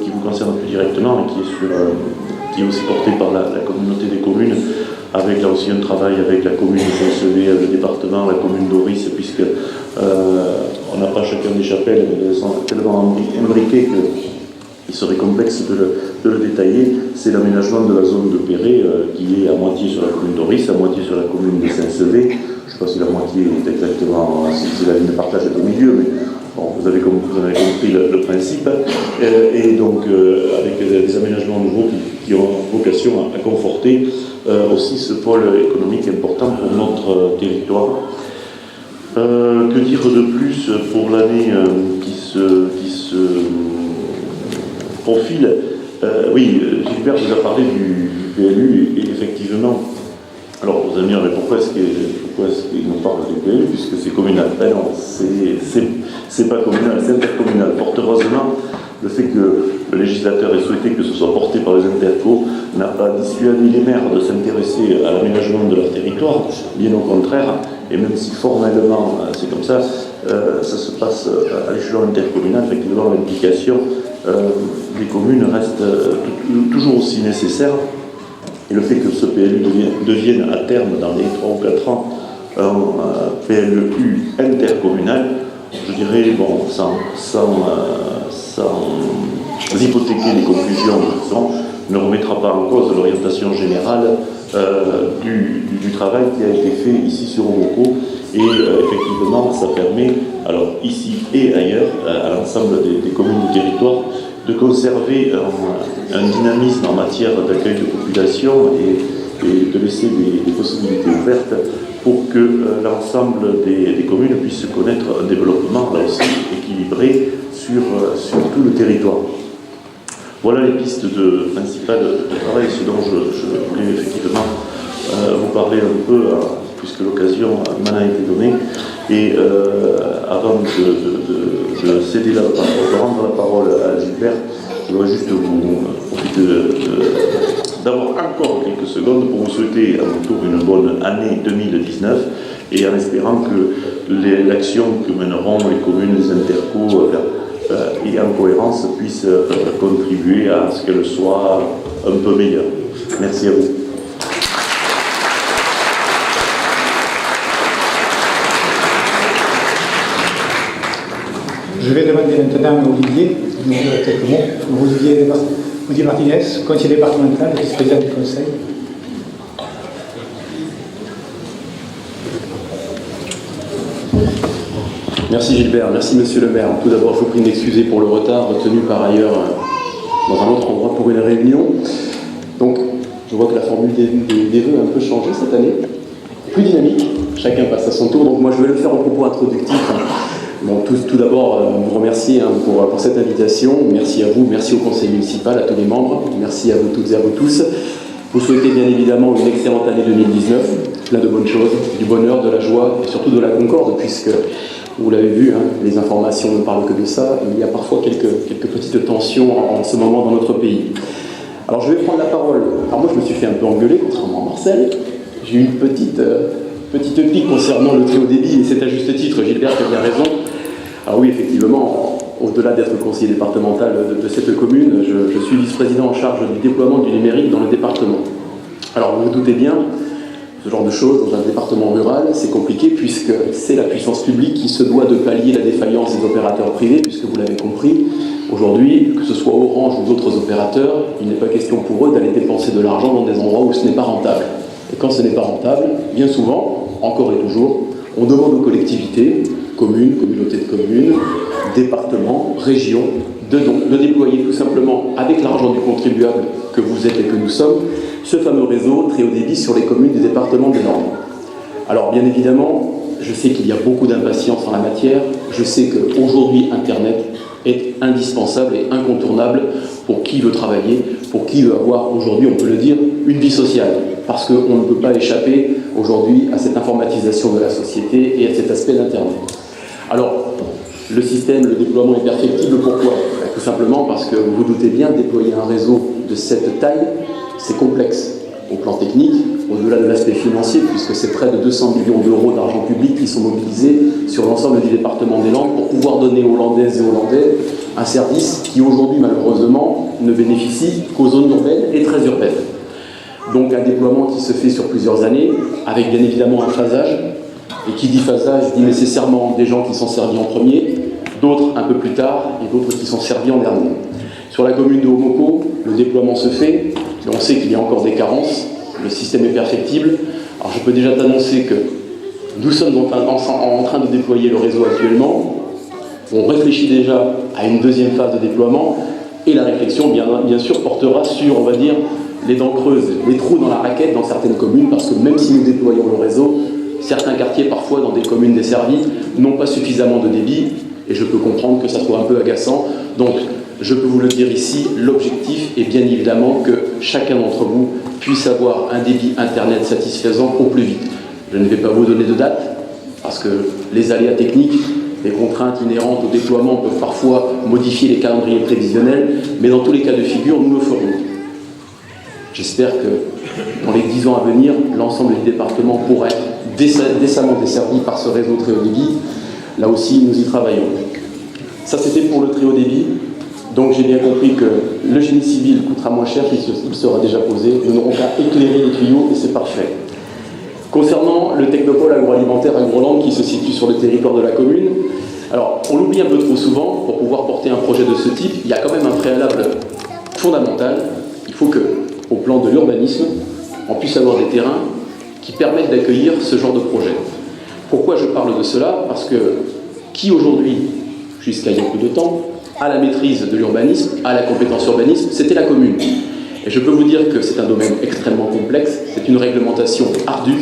vous concerne plus directement et qui est aussi portée par la communauté des communes, avec là aussi un travail avec la commune de Saint-Sevé, le département, la commune d'Oris, puisque on n'a pas chacun des chapelles, mais elles sont tellement imbriquées qu'il serait complexe de le détailler. C'est l'aménagement de la zone de Perret, qui est à moitié sur la commune d'Oris, à moitié sur la commune de Saint-Sevé. Je ne sais pas si la moitié est exactement, si la ligne de partage est au milieu, mais bon, vous avez compris le principe. Et donc, avec des aménagements nouveaux qui ont vocation à conforter aussi ce pôle économique important pour notre territoire. Que dire de plus pour l'année qui se profile? Oui, Gilbert vous a parlé du PLU et effectivement, alors vous allez me dire, mais pourquoi est-ce qu'il nous parle du PLU puisque c'est communal? Ben non, c'est pas communal, c'est intercommunal. Fort heureusement, le fait que le législateur ait souhaité que ce soit porté par les intercos n'a pas dissuadé les maires de s'intéresser à l'aménagement de leur territoire, bien au contraire, et même si formellement c'est comme ça, ça se passe à l'échelon intercommunal, effectivement l'implication des communes reste toujours aussi nécessaire, et le fait que ce PLU devienne à terme, dans les 3 ou 4 ans, un PLU intercommunal, je dirais, bon, sans hypothéquer les conclusions qui sont, ne remettra pas en cause l'orientation générale du travail qui a été fait ici sur Omoko. Et effectivement, ça permet, alors ici et ailleurs, à l'ensemble des communes du territoire, de conserver un dynamisme en matière d'accueil de population et de laisser des possibilités ouvertes pour que l'ensemble des communes puissent connaître un développement, là aussi, équilibré sur tout le territoire. Voilà les pistes principales de travail, ce dont je voulais effectivement vous parler un peu, puisque l'occasion m'en a été donnée. Et avant de céder de rendre la parole à Gilbert, je voudrais juste vous profiter d'avoir encore quelques secondes pour vous souhaiter à mon tour une bonne année 2019 et en espérant que l'action que mèneront les communes, les intercos et en cohérence puissent contribuer à ce qu'elle soit un peu meilleure. Merci à vous. Je vais demander maintenant à Olivier de nous dire quelques mots. Olivier Martinez, conseiller départemental, vice-président du Conseil. Merci Gilbert, merci Monsieur le maire. Tout d'abord, je vous prie de m'excuser pour le retard, retenu par ailleurs dans un autre endroit pour une réunion. Donc, je vois que la formule des vœux a un peu changé cette année. Plus dynamique, chacun passe à son tour. Donc moi, je vais le faire en propos introductif. Bon, tout d'abord, vous remercier pour cette invitation. Merci à vous, merci au conseil municipal, à tous les membres. Merci à vous toutes et à vous tous. vous souhaitez bien évidemment une excellente année 2019, plein de bonnes choses, du bonheur, de la joie et surtout de la concorde, puisque, vous l'avez vu, hein, les informations ne parlent que de ça, il y a parfois quelques petites tensions en ce moment dans notre pays. Alors je vais prendre la parole. Alors moi je me suis fait un peu engueuler, contrairement à Marcel. J'ai eu une petite pique concernant le très haut débit, et c'est à juste titre, Gilbert qui a bien raison. Alors oui, effectivement, au-delà d'être conseiller départemental de cette commune, je suis vice-président en charge du déploiement du numérique dans le département. Alors vous vous doutez bien, ce genre de choses dans un département rural, c'est compliqué puisque c'est la puissance publique qui se doit de pallier la défaillance des opérateurs privés, puisque vous l'avez compris, aujourd'hui, que ce soit Orange ou d'autres opérateurs, il n'est pas question pour eux d'aller dépenser de l'argent dans des endroits où ce n'est pas rentable. Et quand ce n'est pas rentable, bien souvent, encore et toujours, on demande aux collectivités, communes, communautés de communes, départements, régions, de déployer tout simplement, avec l'argent du contribuable que vous êtes et que nous sommes, ce fameux réseau très haut débit sur les communes du département des Landes. Alors bien évidemment, je sais qu'il y a beaucoup d'impatience en la matière, je sais qu'aujourd'hui Internet est indispensable et incontournable pour qui veut travailler, pour qui veut avoir aujourd'hui, on peut le dire, une vie sociale. Parce qu'on ne peut pas échapper aujourd'hui à cette informatisation de la société et à cet aspect d'Internet. Alors, le système, le déploiement est perfectible, pourquoi ? Tout simplement parce que vous vous doutez bien, déployer un réseau de cette taille, c'est complexe au plan technique, au-delà de l'aspect financier, puisque c'est près de 200 millions d'euros d'argent public qui sont mobilisés sur l'ensemble du département des Landes pour pouvoir donner aux Landaises et aux Landais un service qui aujourd'hui, malheureusement, ne bénéficie qu'aux zones urbaines et très urbaines. Donc un déploiement qui se fait sur plusieurs années, avec bien évidemment un phasage, et qui dit phasage dit nécessairement des gens qui sont servis en premier, d'autres un peu plus tard, et d'autres qui sont servis en dernier. Sur la commune de Haut-Maucau, le déploiement se fait, mais on sait qu'il y a encore des carences, le système est perfectible. Alors je peux déjà t'annoncer que nous sommes en train de déployer le réseau actuellement, on réfléchit déjà à une deuxième phase de déploiement, et la réflexion bien sûr portera sur, on va dire, les dents creuses, les trous dans la raquette dans certaines communes, parce que même si nous déployons le réseau, certains quartiers, parfois dans des communes desservies, n'ont pas suffisamment de débit, et je peux comprendre que ça soit un peu agaçant. Donc, je peux vous le dire ici, l'objectif est bien évidemment que chacun d'entre vous puisse avoir un débit Internet satisfaisant au plus vite. Je ne vais pas vous donner de date, parce que les aléas techniques, les contraintes inhérentes au déploiement peuvent parfois modifier les calendriers prévisionnels, mais dans tous les cas de figure, nous le ferons. J'espère que dans les 10 ans à venir, l'ensemble du département pourra être décemment desservi par ce réseau très haut débit. Là aussi, nous y travaillons. Ça, c'était pour le très haut débit. Donc, j'ai bien compris que le génie civil coûtera moins cher puisqu'il sera déjà posé. Nous n'aurons qu'à éclairer les tuyaux et c'est parfait. Concernant le technopôle agroalimentaire à Groland qui se situe sur le territoire de la commune, alors, on l'oublie un peu trop souvent. Pour pouvoir porter un projet de ce type, il y a quand même un préalable fondamental. Il faut que, au plan de l'urbanisme, on puisse avoir des terrains qui permettent d'accueillir ce genre de projet. Pourquoi je parle de cela ? Parce que qui aujourd'hui, jusqu'à il y a peu de temps, a la maîtrise de l'urbanisme, a la compétence urbanisme, c'était la commune. Et je peux vous dire que c'est un domaine extrêmement complexe, c'est une réglementation ardue,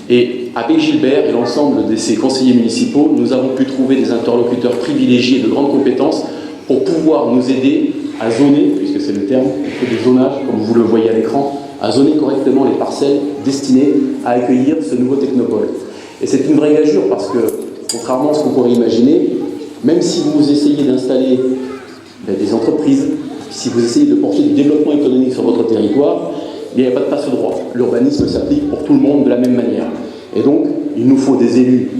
et avec Gilbert et l'ensemble de ses conseillers municipaux, nous avons pu trouver des interlocuteurs privilégiés de grandes compétences pour pouvoir nous aider à zoner, puisque c'est le terme, des zonages, comme vous le voyez à l'écran, à zoner correctement les parcelles destinées à accueillir ce nouveau technopôle. Et c'est une vraie gageure parce que, contrairement à ce qu'on pourrait imaginer, même si vous essayez d'installer des entreprises, si vous essayez de porter du développement économique sur votre territoire, il n'y a pas de passe-droit. L'urbanisme s'applique pour tout le monde de la même manière. Et donc, il nous faut des élus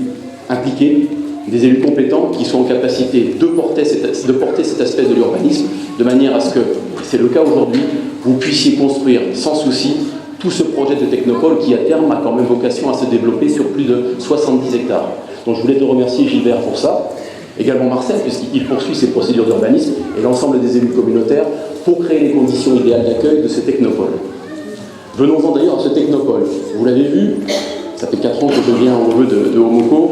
impliqués, des élus compétents qui sont en capacité de porter cet aspect de l'urbanisme, de manière à ce que, c'est le cas aujourd'hui, vous puissiez construire sans souci tout ce projet de technopôle qui, à terme, a quand même vocation à se développer sur plus de 70 hectares. Donc je voulais te remercier, Gilbert, pour ça. Également Marcel, puisqu'il poursuit ses procédures d'urbanisme, et l'ensemble des élus communautaires pour créer les conditions idéales d'accueil de ce technopôle. Venons-en d'ailleurs à ce technopôle. Vous l'avez vu, ça fait 4 ans que je viens au vœu de Haut-Maucau.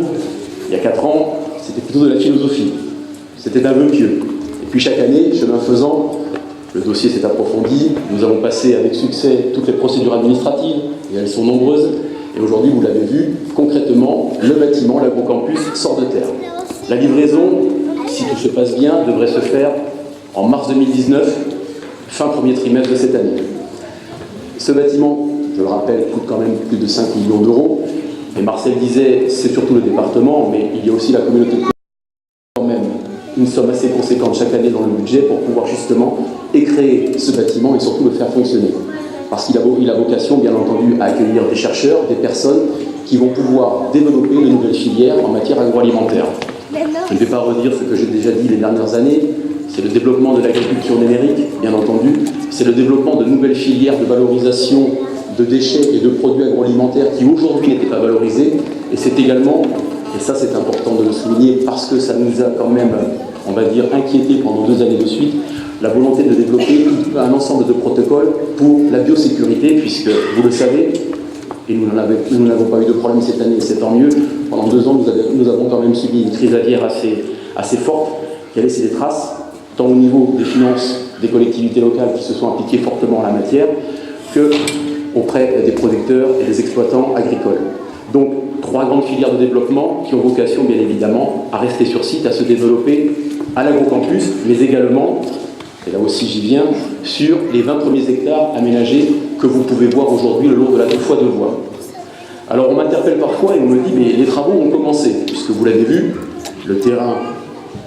Il y a 4 ans, c'était plutôt de la philosophie. C'était un vœu pieux. Et puis chaque année, chemin faisant, le dossier s'est approfondi. Nous avons passé avec succès toutes les procédures administratives, et elles sont nombreuses. Et aujourd'hui, vous l'avez vu, concrètement, le bâtiment, l'agrocampus, sort de terre. La livraison, si tout se passe bien, devrait se faire en mars 2019, fin premier trimestre de cette année. Ce bâtiment, je le rappelle, coûte quand même plus de 5 millions d'euros. Et Marcel disait, c'est surtout le département, mais il y a aussi la communauté de communes, quand même une somme assez conséquente chaque année dans le budget pour pouvoir justement créer ce bâtiment et surtout le faire fonctionner. Parce qu'il a vocation, bien entendu, à accueillir des chercheurs, des personnes qui vont pouvoir développer de nouvelles filières en matière agroalimentaire. Je ne vais pas redire ce que j'ai déjà dit les dernières années. C'est le développement de l'agriculture numérique, bien entendu. C'est le développement de nouvelles filières de valorisation de déchets et de produits agroalimentaires qui aujourd'hui n'étaient pas valorisés. Et c'est également, et ça c'est important de le souligner parce que ça nous a quand même, on va dire, inquiétés pendant 2 années de suite, la volonté de développer un ensemble de protocoles pour la biosécurité, puisque vous le savez, et nous n'avons pas eu de problème cette année, et c'est tant mieux. Pendant 2 ans, nous avons quand même subi une crise aviaire assez forte, qui a laissé des traces, tant au niveau des finances des collectivités locales qui se sont impliquées fortement en la matière, que auprès des producteurs et des exploitants agricoles. Donc, 3 grandes filières de développement qui ont vocation, bien évidemment, à rester sur site, à se développer à l'agrocampus, mais également, et là aussi j'y viens, sur les 20 premiers hectares aménagés que vous pouvez voir aujourd'hui le long de la 2 fois 2 voies. Alors on m'interpelle parfois et on me dit mais les travaux ont commencé, puisque vous l'avez vu, le terrain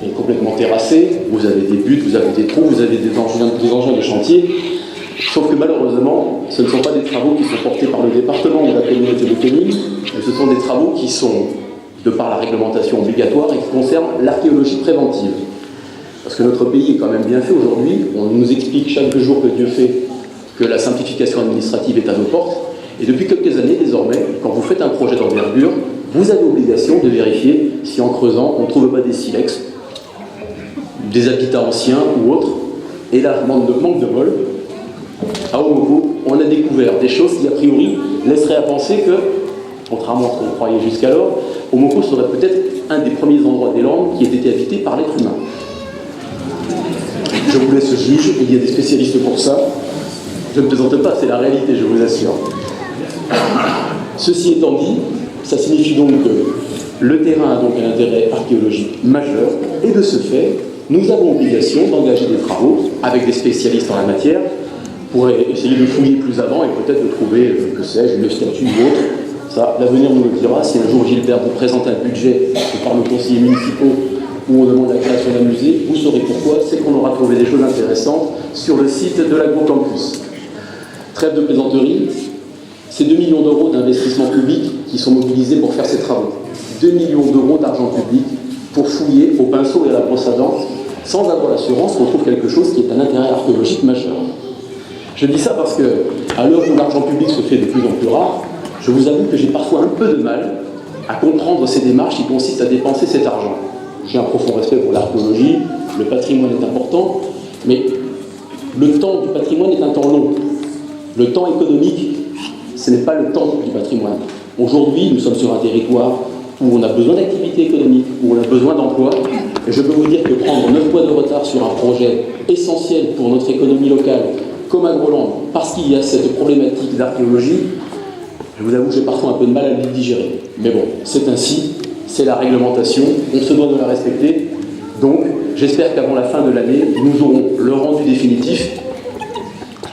est complètement terrassé, vous avez des buttes, vous avez des trous, vous avez des engins de chantier, sauf que malheureusement, ce ne sont pas des travaux qui sont portés par le département ou la communauté de communes, mais ce sont des travaux qui sont, de par la réglementation obligatoire, et qui concernent l'archéologie préventive. Parce que notre pays est quand même bien fait aujourd'hui. On nous explique chaque jour que Dieu fait que la simplification administrative est à nos portes. Et depuis quelques années, désormais, quand vous faites un projet d'envergure, vous avez obligation de vérifier si en creusant, on ne trouve pas des silex, des habitats anciens ou autres. Et là, manque de bol, à Omoko, on a découvert des choses qui, a priori, laisseraient à penser que, contrairement à ce qu'on croyait jusqu'alors, Omoko serait peut-être un des premiers endroits des Landes qui ait été habité par l'être humain. Je vous laisse juge, il y a des spécialistes pour ça. Je ne plaisante pas, c'est la réalité, je vous assure. Ceci étant dit, ça signifie donc que le terrain a donc un intérêt archéologique majeur, et de ce fait, nous avons obligation d'engager des travaux avec des spécialistes en la matière pour essayer de fouiller plus avant et peut-être de trouver, que sais-je, une statue ou autre. Ça, l'avenir nous le dira. Si un jour Gilbert vous présente un budget par nos conseillers municipaux où on demande la création d'un musée, vous saurez pourquoi, c'est qu'on aura trouvé des choses intéressantes sur le site de l'agrocampus. Trêve de plaisanterie, c'est 2 millions d'euros d'investissement public qui sont mobilisés pour faire ces travaux. 2 millions d'euros d'argent public pour fouiller au pinceau et à la brosse à dents, sans avoir l'assurance qu'on trouve quelque chose qui est un intérêt archéologique majeur. Je dis ça parce que, à l'heure où l'argent public se fait de plus en plus rare, je vous avoue que j'ai parfois un peu de mal à comprendre ces démarches qui consistent à dépenser cet argent. J'ai un profond respect pour l'archéologie, le patrimoine est important, mais le temps du patrimoine est un temps long. Le temps économique, ce n'est pas le temps du patrimoine. Aujourd'hui, nous sommes sur un territoire où on a besoin d'activité économique, où on a besoin d'emploi, et je peux vous dire que prendre 9 mois de retard sur un projet essentiel pour notre économie locale, comme AgroLand, parce qu'il y a cette problématique d'archéologie, je vous avoue que j'ai parfois un peu de mal à le digérer. Mais bon, c'est ainsi, c'est la réglementation, on se doit de la respecter. Donc, j'espère qu'avant la fin de l'année, nous aurons le rendu définitif,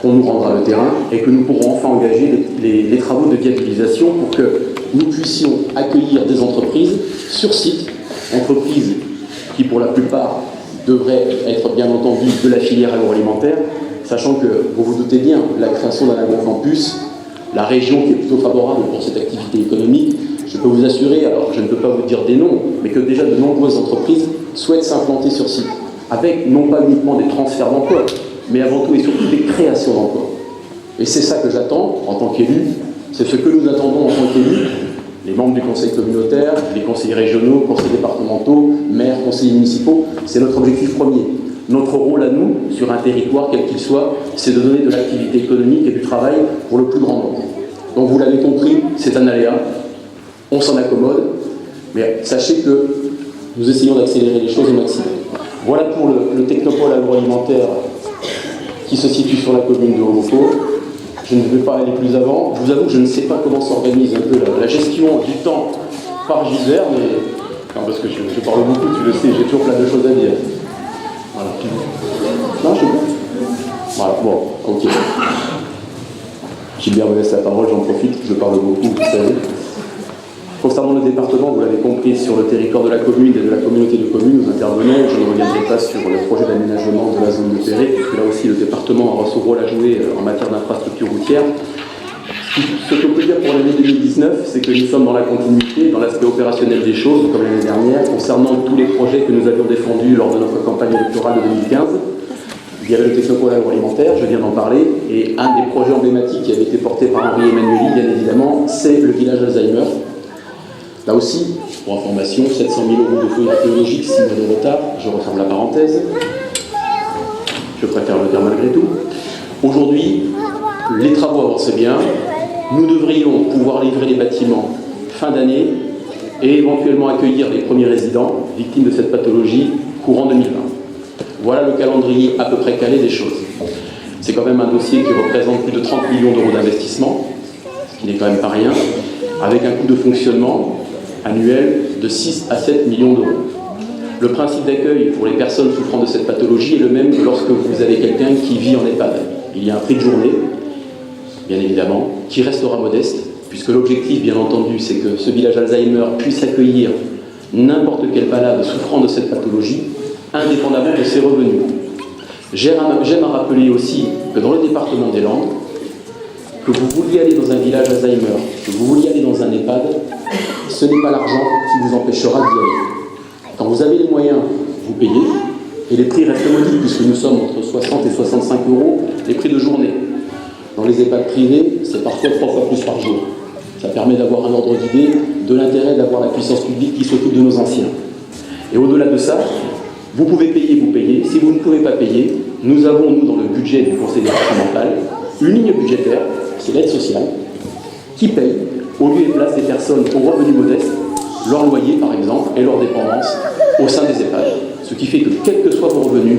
on nous rendra le terrain, et que nous pourrons enfin engager les travaux de viabilisation pour que nous puissions accueillir des entreprises sur site, entreprises qui pour la plupart devraient être bien entendu de la filière agroalimentaire, sachant que, vous vous doutez bien, la création d'un agrocampus, la région qui est plutôt favorable pour cette activité économique, je peux vous assurer, alors je ne peux pas vous dire des noms, mais que déjà de nombreuses entreprises souhaitent s'implanter sur site, avec non pas uniquement des transferts d'emplois, mais avant tout et surtout des créations d'emplois. Et c'est ça que j'attends en tant qu'élu, c'est ce que nous attendons en tant qu'élus, les membres du conseil communautaire, les conseillers régionaux, conseillers départementaux, maires, conseillers municipaux, c'est notre objectif premier. Notre rôle à nous, sur un territoire quel qu'il soit, c'est de donner de l'activité économique et du travail pour le plus grand nombre. Donc vous l'avez compris, c'est un aléa, on s'en accommode, mais sachez que nous essayons d'accélérer les choses au maximum. Voilà pour le technopole agroalimentaire qui se situe sur la commune de Omoko. Je ne vais pas aller plus avant. Je vous avoue que je ne sais pas comment s'organise un peu la gestion du temps par Gilbert, mais non, parce que je parle beaucoup, tu le sais, j'ai toujours plein de choses à dire. Voilà. Non, je sais pas. Voilà, bon, ok. Gilbert me laisse la parole, j'en profite, je parle beaucoup, vous savez. Concernant le département, vous l'avez compris, sur le territoire de la commune et de la communauté de communes, nous intervenons. Je ne reviendrai pas sur le projet d'aménagement de la zone de Perret, puisque là aussi le département aura son rôle à jouer en matière d'infrastructure routière. Ce que l'on peut dire pour l'année 2019, c'est que nous sommes dans la continuité, dans l'aspect opérationnel des choses, comme l'année dernière, concernant tous les projets que nous avions défendus lors de notre campagne électorale de 2015. Il y avait le technopôle agroalimentaire, je viens d'en parler, et un des projets emblématiques qui avait été porté par Henri Emmanueli, bien évidemment, c'est le village Alzheimer. Là aussi, pour information, 700 000 € de feuilles archéologiques, 6 mois de retard, je referme la parenthèse. Je préfère le dire malgré tout. Aujourd'hui, les travaux avancent bien. Nous devrions pouvoir livrer les bâtiments fin d'année et éventuellement accueillir les premiers résidents victimes de cette pathologie courant 2020. Voilà le calendrier à peu près calé des choses. C'est quand même un dossier qui représente plus de 30 millions d'euros d'investissement, ce qui n'est quand même pas rien, avec un coût de fonctionnement annuel de 6 à 7 millions d'euros. Le principe d'accueil pour les personnes souffrant de cette pathologie est le même que lorsque vous avez quelqu'un qui vit en EHPAD. Il y a un prix de journée, bien évidemment, qui restera modeste, puisque l'objectif, bien entendu, c'est que ce village Alzheimer puisse accueillir n'importe quel malade souffrant de cette pathologie, indépendamment de ses revenus. J'aime à rappeler aussi que dans le département des Landes, que vous vouliez aller dans un village Alzheimer, que vous vouliez aller dans un EHPAD, ce n'est pas l'argent qui vous empêchera d'y aller. Quand vous avez les moyens, vous payez, et les prix restent modiques, puisque nous sommes entre 60 et 65 € les prix de journée. Dans les EHPAD privés, c'est parfois 3 fois plus par jour. Ça permet d'avoir un ordre d'idée de l'intérêt d'avoir la puissance publique qui s'occupe de nos anciens. Et au-delà de ça, vous pouvez payer, vous payez. Si vous ne pouvez pas payer, nous avons, nous, dans le budget du conseil départemental, une ligne budgétaire, c'est l'aide sociale, qui paye, au lieu et place des personnes aux revenus modestes, leur loyer, par exemple, et leur dépendance au sein des EHPAD. Ce qui fait que, quels que soient vos revenus,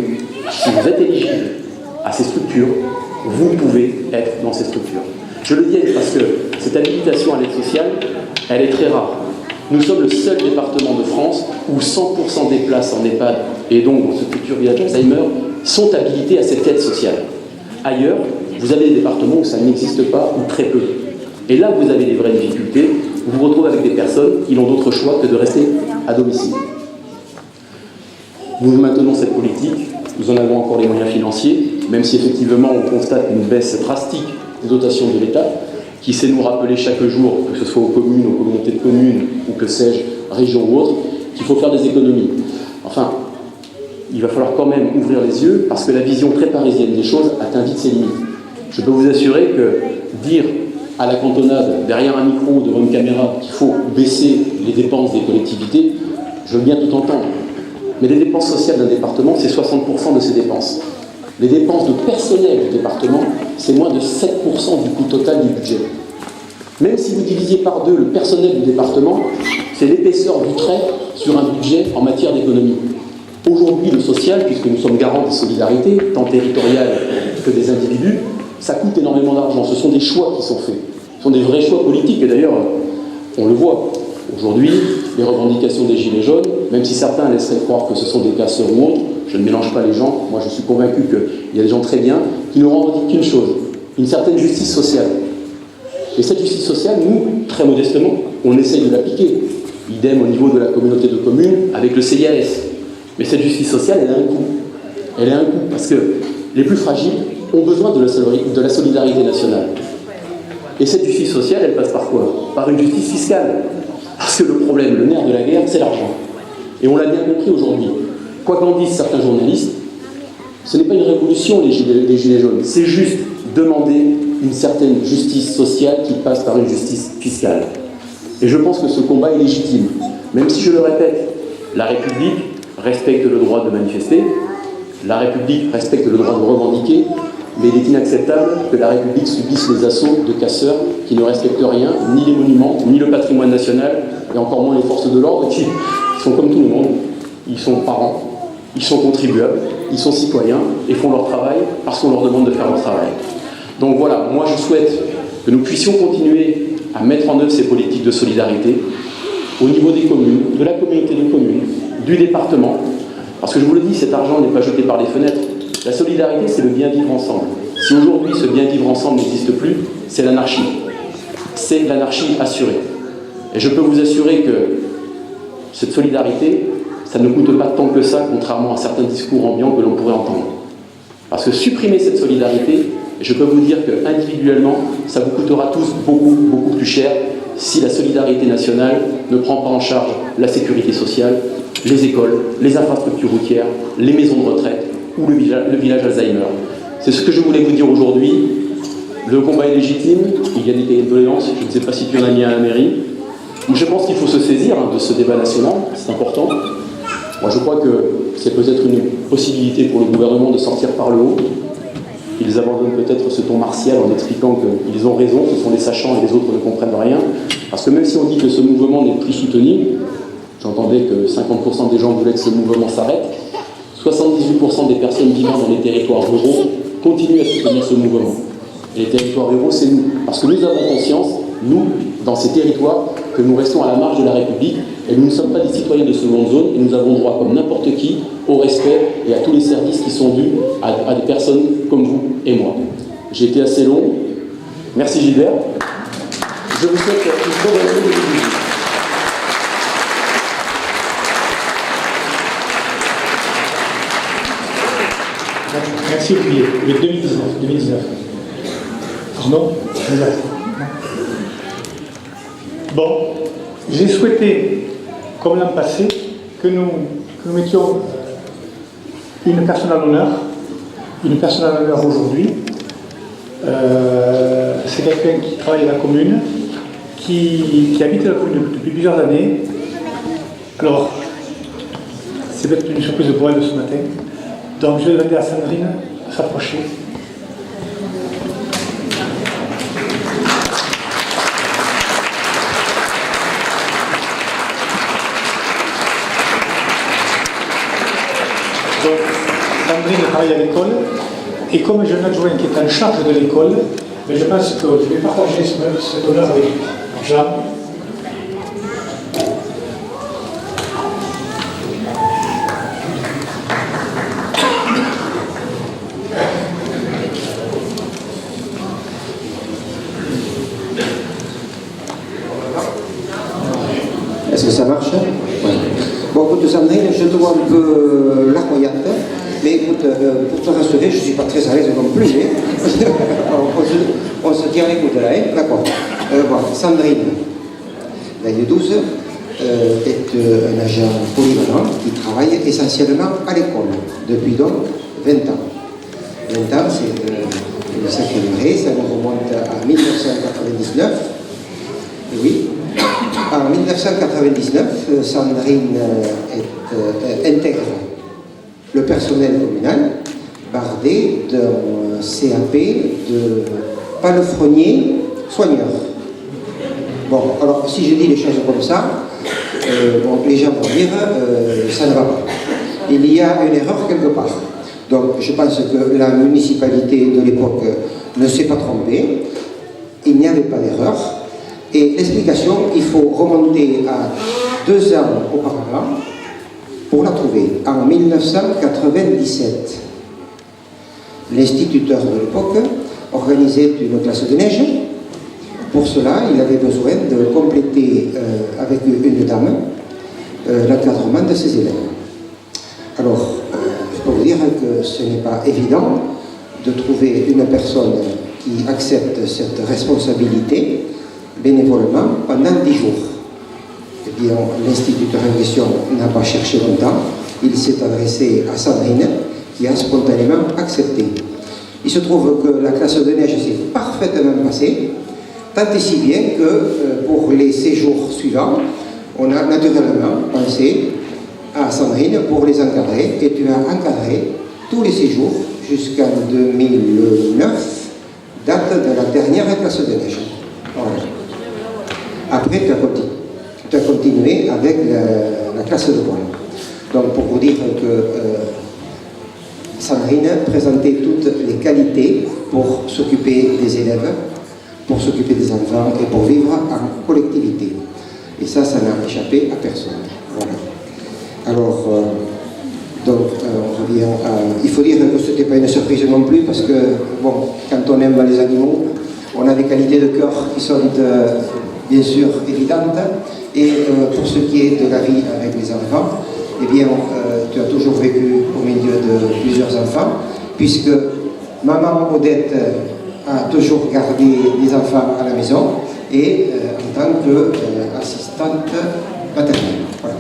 si vous êtes éligible à ces structures, vous pouvez être dans ces structures. Je le dis parce que cette habilitation à l'aide sociale, elle est très rare. Nous sommes le seul département de France où 100% des places en EHPAD, et donc dans ce futur village Alzheimer, sont habilitées à cette aide sociale. Ailleurs, vous avez des départements où ça n'existe pas, ou très peu. Et là, vous avez des vraies difficultés. Vous vous retrouvez avec des personnes qui n'ont d'autre choix que de rester à domicile. Nous maintenons cette politique, nous en avons encore les moyens financiers, même si effectivement on constate une baisse drastique des dotations de l'État, qui sait nous rappeler chaque jour, que ce soit aux communes, aux communautés de communes, ou que sais-je, régions ou autres, qu'il faut faire des économies. Enfin, il va falloir quand même ouvrir les yeux, parce que la vision très parisienne des choses atteint vite ses limites. Je peux vous assurer que dire à la cantonade, derrière un micro, devant une caméra, qu'il faut baisser les dépenses des collectivités, je veux bien tout entendre. Mais les dépenses sociales d'un département, c'est 60% de ses dépenses. Les dépenses de personnel du département, c'est moins de 7% du coût total du budget. Même si vous divisiez par 2 le personnel du département, c'est l'épaisseur du trait sur un budget en matière d'économie. Aujourd'hui, le social, puisque nous sommes garants de solidarité, tant territoriale que des individus, ça coûte énormément d'argent. Ce sont des choix qui sont faits. Ce sont des vrais choix politiques. Et d'ailleurs, on le voit. Aujourd'hui, les revendications des Gilets jaunes, même si certains laisseraient croire que ce sont des casseurs ou autres, je ne mélange pas les gens. Moi, je suis convaincu qu'il y a des gens très bien qui ne revendiquent qu'une chose, une certaine justice sociale. Et cette justice sociale, nous, très modestement, on essaye de l'appliquer. Idem au niveau de la communauté de communes avec le CIAS. Mais cette justice sociale, elle a un coût. Elle a un coût parce que les plus fragiles ont besoin de la solidarité nationale. Et cette justice sociale, elle passe par quoi? Par une justice fiscale. Parce que le problème, le nerf de la guerre, c'est l'argent. Et on l'a bien compris aujourd'hui. Quoi qu'en disent certains journalistes, ce n'est pas une révolution, les gilets jaunes. C'est juste demander une certaine justice sociale qui passe par une justice fiscale. Et je pense que ce combat est légitime. Même si, je le répète, la République respecte le droit de manifester, la République respecte le droit de revendiquer, mais il est inacceptable que la République subisse les assauts de casseurs qui ne respectent rien, ni les monuments, ni le patrimoine national, et encore moins les forces de l'ordre, qui sont comme tout le monde. Ils sont parents, ils sont contribuables, ils sont citoyens, et font leur travail parce qu'on leur demande de faire leur travail. Donc voilà, moi je souhaite que nous puissions continuer à mettre en œuvre ces politiques de solidarité au niveau des communes, de la communauté de communes, du département, parce que je vous le dis, cet argent n'est pas jeté par les fenêtres. La solidarité, c'est le bien vivre ensemble. Si aujourd'hui ce bien vivre ensemble n'existe plus, c'est l'anarchie. C'est l'anarchie assurée. Et je peux vous assurer que cette solidarité, ça ne coûte pas tant que ça, contrairement à certains discours ambiants que l'on pourrait entendre. Parce que supprimer cette solidarité, je peux vous dire qu'individuellement, ça vous coûtera tous beaucoup, beaucoup plus cher si la solidarité nationale ne prend pas en charge la sécurité sociale, les écoles, les infrastructures routières, les maisons de retraite ou le village Alzheimer. C'est ce que je voulais vous dire aujourd'hui. Le combat est légitime, il y a des cahiers de doléances, je ne sais pas si tu en as mis à la mairie. Je pense qu'il faut se saisir de ce débat national, c'est important. Moi, je crois que c'est peut-être une possibilité pour le gouvernement de sortir par le haut. Ils abandonnent peut-être ce ton martial en expliquant qu'ils ont raison, ce sont les sachants et les autres ne comprennent rien. Parce que même si on dit que ce mouvement n'est plus soutenu, j'entendais que 50% des gens voulaient que ce mouvement s'arrête, 78% des personnes vivant dans les territoires ruraux continuent à soutenir ce mouvement. Et les territoires ruraux, c'est nous. Parce que nous avons conscience, nous, dans ces territoires, que nous restons à la marge de la République et nous ne sommes pas des citoyens de seconde zone et nous avons droit, comme n'importe qui, au respect et à tous les services qui sont dus à des personnes comme vous et moi. J'ai été assez long. Merci Gilbert. Je vous souhaite une bonne journée. Merci Olivier. Le 2019. Pardon ? Bon, j'ai souhaité, comme l'an passé, que nous mettions une personne à l'honneur, aujourd'hui. C'est quelqu'un qui travaille à la commune, qui habite la commune depuis plusieurs années. Alors, c'est peut-être une surprise pour elle de ce matin. Donc je vais demander à Sandrine de s'approcher. Donc, Sandrine travaille à l'école, et comme j'ai un adjoint qui est en charge de l'école, je pense que je vais partager cet honneur avec Jean. Est-ce que ça marche? Ouais. Bon, écoute, Sandrine, je te vois un peu larmoyante, mais écoute, pour te rassurer, je ne suis pas très à l'aise non plus. On se tient à l'écoute là, hein? D'accord. Bon, Sandrine, l'année 12, est un agent polyvalent qui travaille essentiellement à l'école, depuis donc 20 ans. 20 ans, c'est une sacrée durée, ça nous remonte à 1999. Et oui. En 1999, Sandrine intègre le personnel communal, bardé d'un CAP de palefrenier soigneur. Bon, alors si je dis les choses comme ça, bon, les gens vont dire ça ne va pas. Il y a une erreur quelque part. Donc je pense que la municipalité de l'époque ne s'est pas trompée. Il n'y avait pas d'erreur. Et l'explication, il faut remonter à 2 ans auparavant pour la trouver. En 1997, l'instituteur de l'époque organisait une classe de neige. Pour cela, il avait besoin de compléter avec une dame l'encadrement de ses élèves. Alors, je peux vous dire que ce n'est pas évident de trouver une personne qui accepte cette responsabilité bénévolement pendant 10 jours. Eh bien, l'instituteur en question n'a pas cherché longtemps. Il s'est adressé à Sandrine, qui a spontanément accepté. Il se trouve que la classe de neige s'est parfaitement passée, tant et si bien que pour les séjours suivants, on a naturellement pensé à Sandrine pour les encadrer, et tu as encadré tous les séjours jusqu'en 2009, date de la dernière classe de neige. Voilà. Après, tu as continué avec la classe de voile. Donc, pour vous dire que Sandrine présentait toutes les qualités pour s'occuper des élèves, pour s'occuper des enfants et pour vivre en collectivité. Et ça n'a échappé à personne. Voilà. Alors, donc, on revient à... Il faut dire que ce n'était pas une surprise non plus, parce que, bon, quand on aime les animaux, On a des qualités de cœur qui sont bien sûr évidentes. Et pour ce qui est de la vie avec les enfants, eh bien, tu as toujours vécu au milieu de plusieurs enfants, puisque maman Odette a toujours gardé les enfants à la maison et en tant qu'assistante maternelle. Voilà.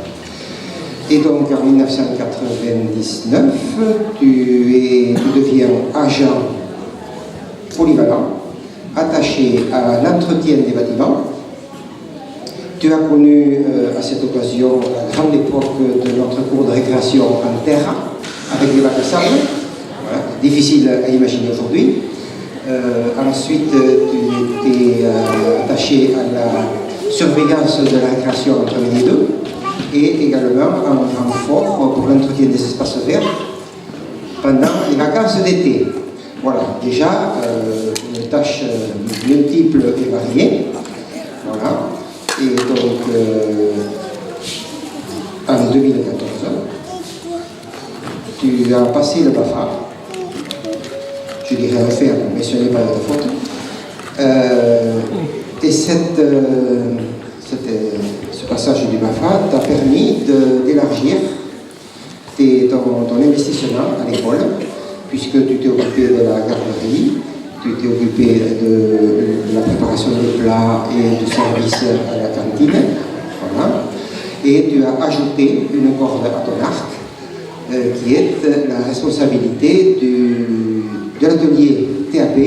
Et donc en 1999, tu deviens agent polyvalent, attaché à l'entretien des bâtiments. Tu as connu à cette occasion la grande époque de notre cours de récréation en terre, avec les bacs de sable, voilà, difficile à imaginer aujourd'hui. Ensuite, tu t'es attaché à la surveillance de la récréation entre midi et deux, et également en renfort pour l'entretien des espaces verts pendant les vacances d'été. Voilà, déjà une tâche multiple et variée. Voilà. Et donc, en 2014, tu as passé le BAFA, je dirais refaire, mais ce n'est pas de faute. Et ce passage du BAFA t'a permis d'élargir ton investissement à l'école, puisque tu t'es occupé de la garderie, tu t'es occupé de la préparation des plats et du service à la cantine, voilà. Et tu as ajouté une corde à ton arc, qui est la responsabilité de l'atelier TAP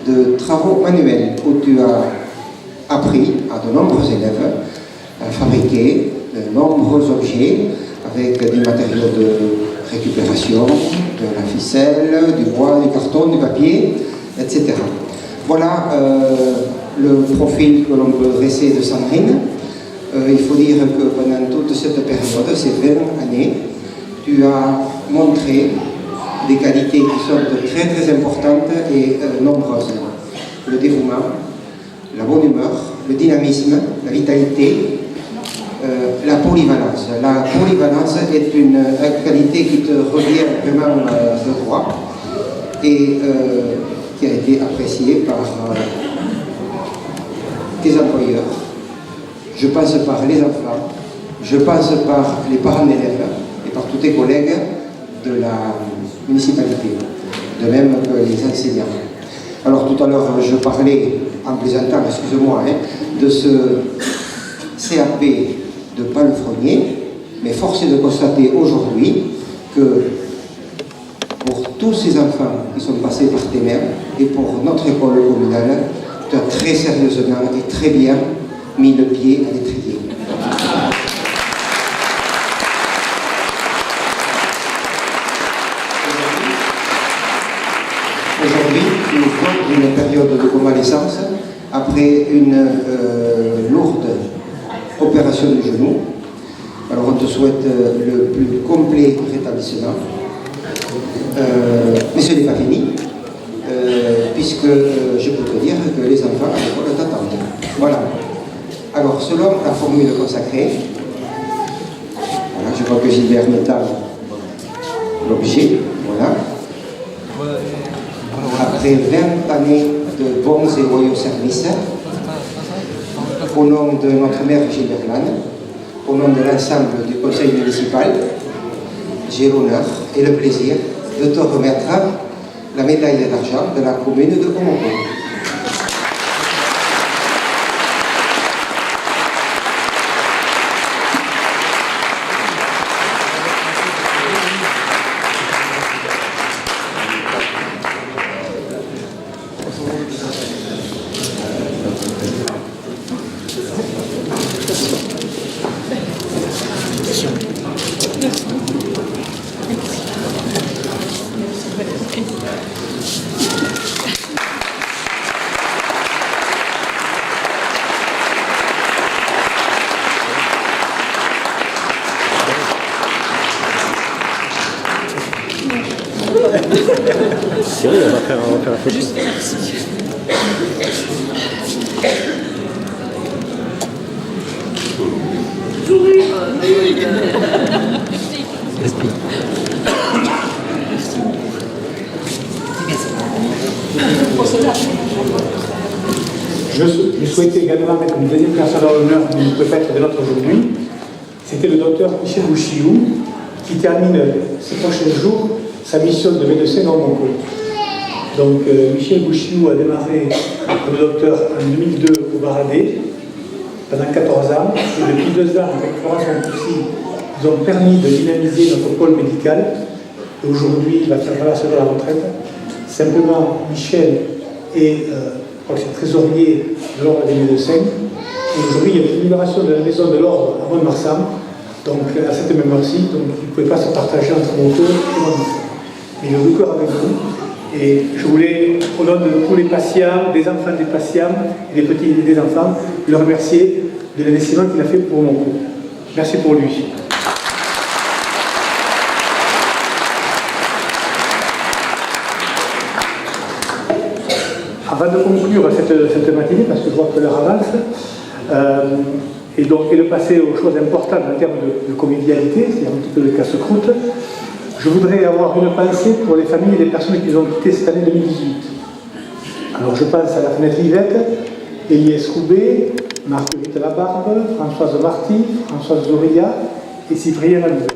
de travaux manuels, où tu as appris à de nombreux élèves à fabriquer de nombreux objets avec des matériaux de récupération, de la ficelle, du bois, du carton, du papier, etc. Voilà le profil que l'on peut dresser de Sandrine. Il faut dire que pendant toute cette période, ces 20 années, tu as montré des qualités qui sont très très importantes et nombreuses. Le dévouement, la bonne humeur, le dynamisme, la vitalité, la polyvalence. La polyvalence est une qualité qui te revient vraiment de droit et qui a été appréciée par tes employeurs. Je passe par les enfants, je passe par les parents d'élèves et par tous tes collègues de la municipalité, de même que les enseignants. Alors tout à l'heure, je parlais, en plaisantant, excusez-moi, de ce CAP de Palefrenier, mais force est de constater aujourd'hui que pour tous ces enfants qui sont passés par tes mains et pour notre école communale, tu as très sérieusement et très bien mis le pied à l'étrier. Aujourd'hui, nous sommes une période de convalescence après une lourde opération du genou. Alors on te souhaite le plus complet rétablissement. Mais ce n'est pas fini, puisque je peux te dire que les enfants à l'école t'attendent. Voilà. Alors, selon la formule consacrée, voilà, je vois que Gilbert m'étale l'objet, voilà. Après 20 années de bons et loyaux services, au nom de notre maire Gilbert Lannes, au nom de l'ensemble du conseil municipal, j'ai l'honneur et le plaisir de te remettre la médaille d'argent de la commune de Comorgon. Cyril, on va faire la photo. Je souhaitais également mettre une deuxième personne à l'honneur, mais ne peut pas être de notre aujourd'hui. C'était le docteur Michel Bouchiou, qui termine ces prochains jours sa mission de médecin en Monco. Donc Michel Bouchiou a démarré comme docteur en 2002 au Baradé, pendant 14 ans, et depuis 2 ans, avec Florence Moncoussi, ils ont permis de dynamiser notre pôle médical. Et aujourd'hui, il va faire la retraite. Simplement, Michel est trésorier de l'ordre des médecins. Et aujourd'hui, il y a une libération de la maison de l'ordre à Mont-de-Marsan, donc à cette même heure-ci, donc il ne pouvait pas se partager entre Monco et Mont-de-Marsan. Mais il est au cœur avec vous. Et je voulais, au nom de tous les patients, des enfants des patients et des petits et des enfants, le remercier de l'investissement qu'il a fait pour Monco. Merci pour lui. Avant de conclure cette matinée, parce que je vois que l'heure avance, et de passer aux choses importantes en termes de convivialité, c'est un petit peu le casse-croûte, je voudrais avoir une pensée pour les familles et les personnes qui ont quitté cette année 2018. Alors je pense à la fenêtre Yvette, Eliès Roubaix, Marguerite Labarbe, Françoise Marty, Françoise Zoria et Cyprien Alouvert.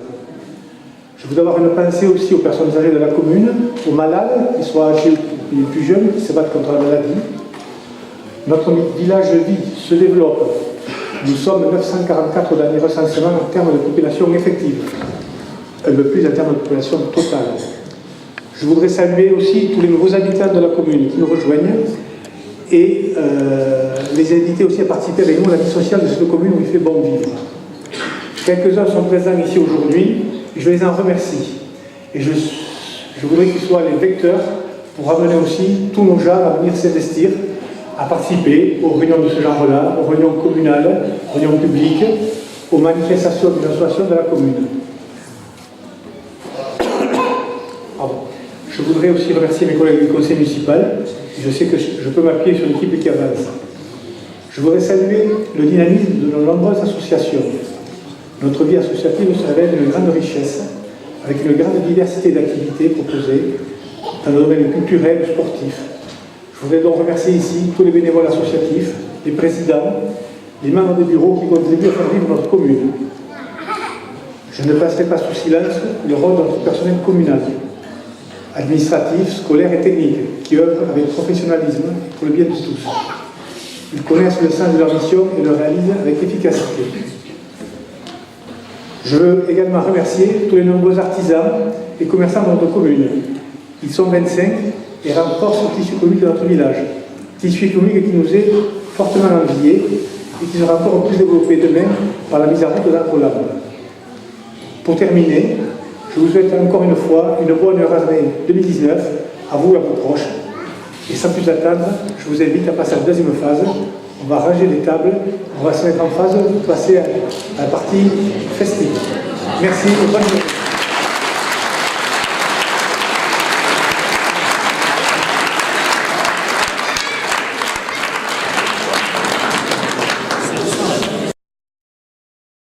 Je voudrais avoir une pensée aussi aux personnes âgées de la commune, aux malades, qu'ils soient âgés ou les plus jeunes, qui se battent contre la maladie. Notre village vit, se développe. Nous sommes 944 dans les recensements en termes de population effective. Un peu plus en termes de population totale. Je voudrais saluer aussi tous les nouveaux habitants de la commune qui nous rejoignent et les inviter aussi à participer avec nous à la vie sociale de cette commune où il fait bon vivre. Quelques-uns sont présents ici aujourd'hui. Je les en remercie. Et je voudrais qu'ils soient les vecteurs pour amener aussi tous nos gens à venir s'investir, à participer aux réunions de ce genre-là, aux réunions communales, aux réunions publiques, aux manifestations d'une association de la commune. Pardon. Je voudrais aussi remercier mes collègues du conseil municipal. Je sais que je peux m'appuyer sur l'équipe qui avance. Je voudrais saluer le dynamisme de nos nombreuses associations. Notre vie associative se révèle d'une grande richesse, avec une grande diversité d'activités proposées dans le domaine culturel et sportif. Je voudrais donc remercier ici tous les bénévoles associatifs, les présidents, les membres des bureaux qui contribuent à faire vivre notre commune. Je ne passerai pas sous silence le rôle de notre personnel communal, administratif, scolaire et technique, qui œuvrent avec professionnalisme pour le bien de tous. Ils connaissent le sens de leur mission et le réalisent avec efficacité. Je veux également remercier tous les nombreux artisans et commerçants de notre commune. Ils sont 25 et renforcent le tissu économique de notre village. Tissu économique qui nous est fortement envié et qui sera encore plus développé demain par la mise en route d'Arcolab. Pour terminer, je vous souhaite encore une fois une bonne année 2019 à vous et à vos proches. Et sans plus attendre, je vous invite à passer à la deuxième phase. On va ranger les tables, on va se mettre en phase pour passer à la partie festive. Merci et bonne journée.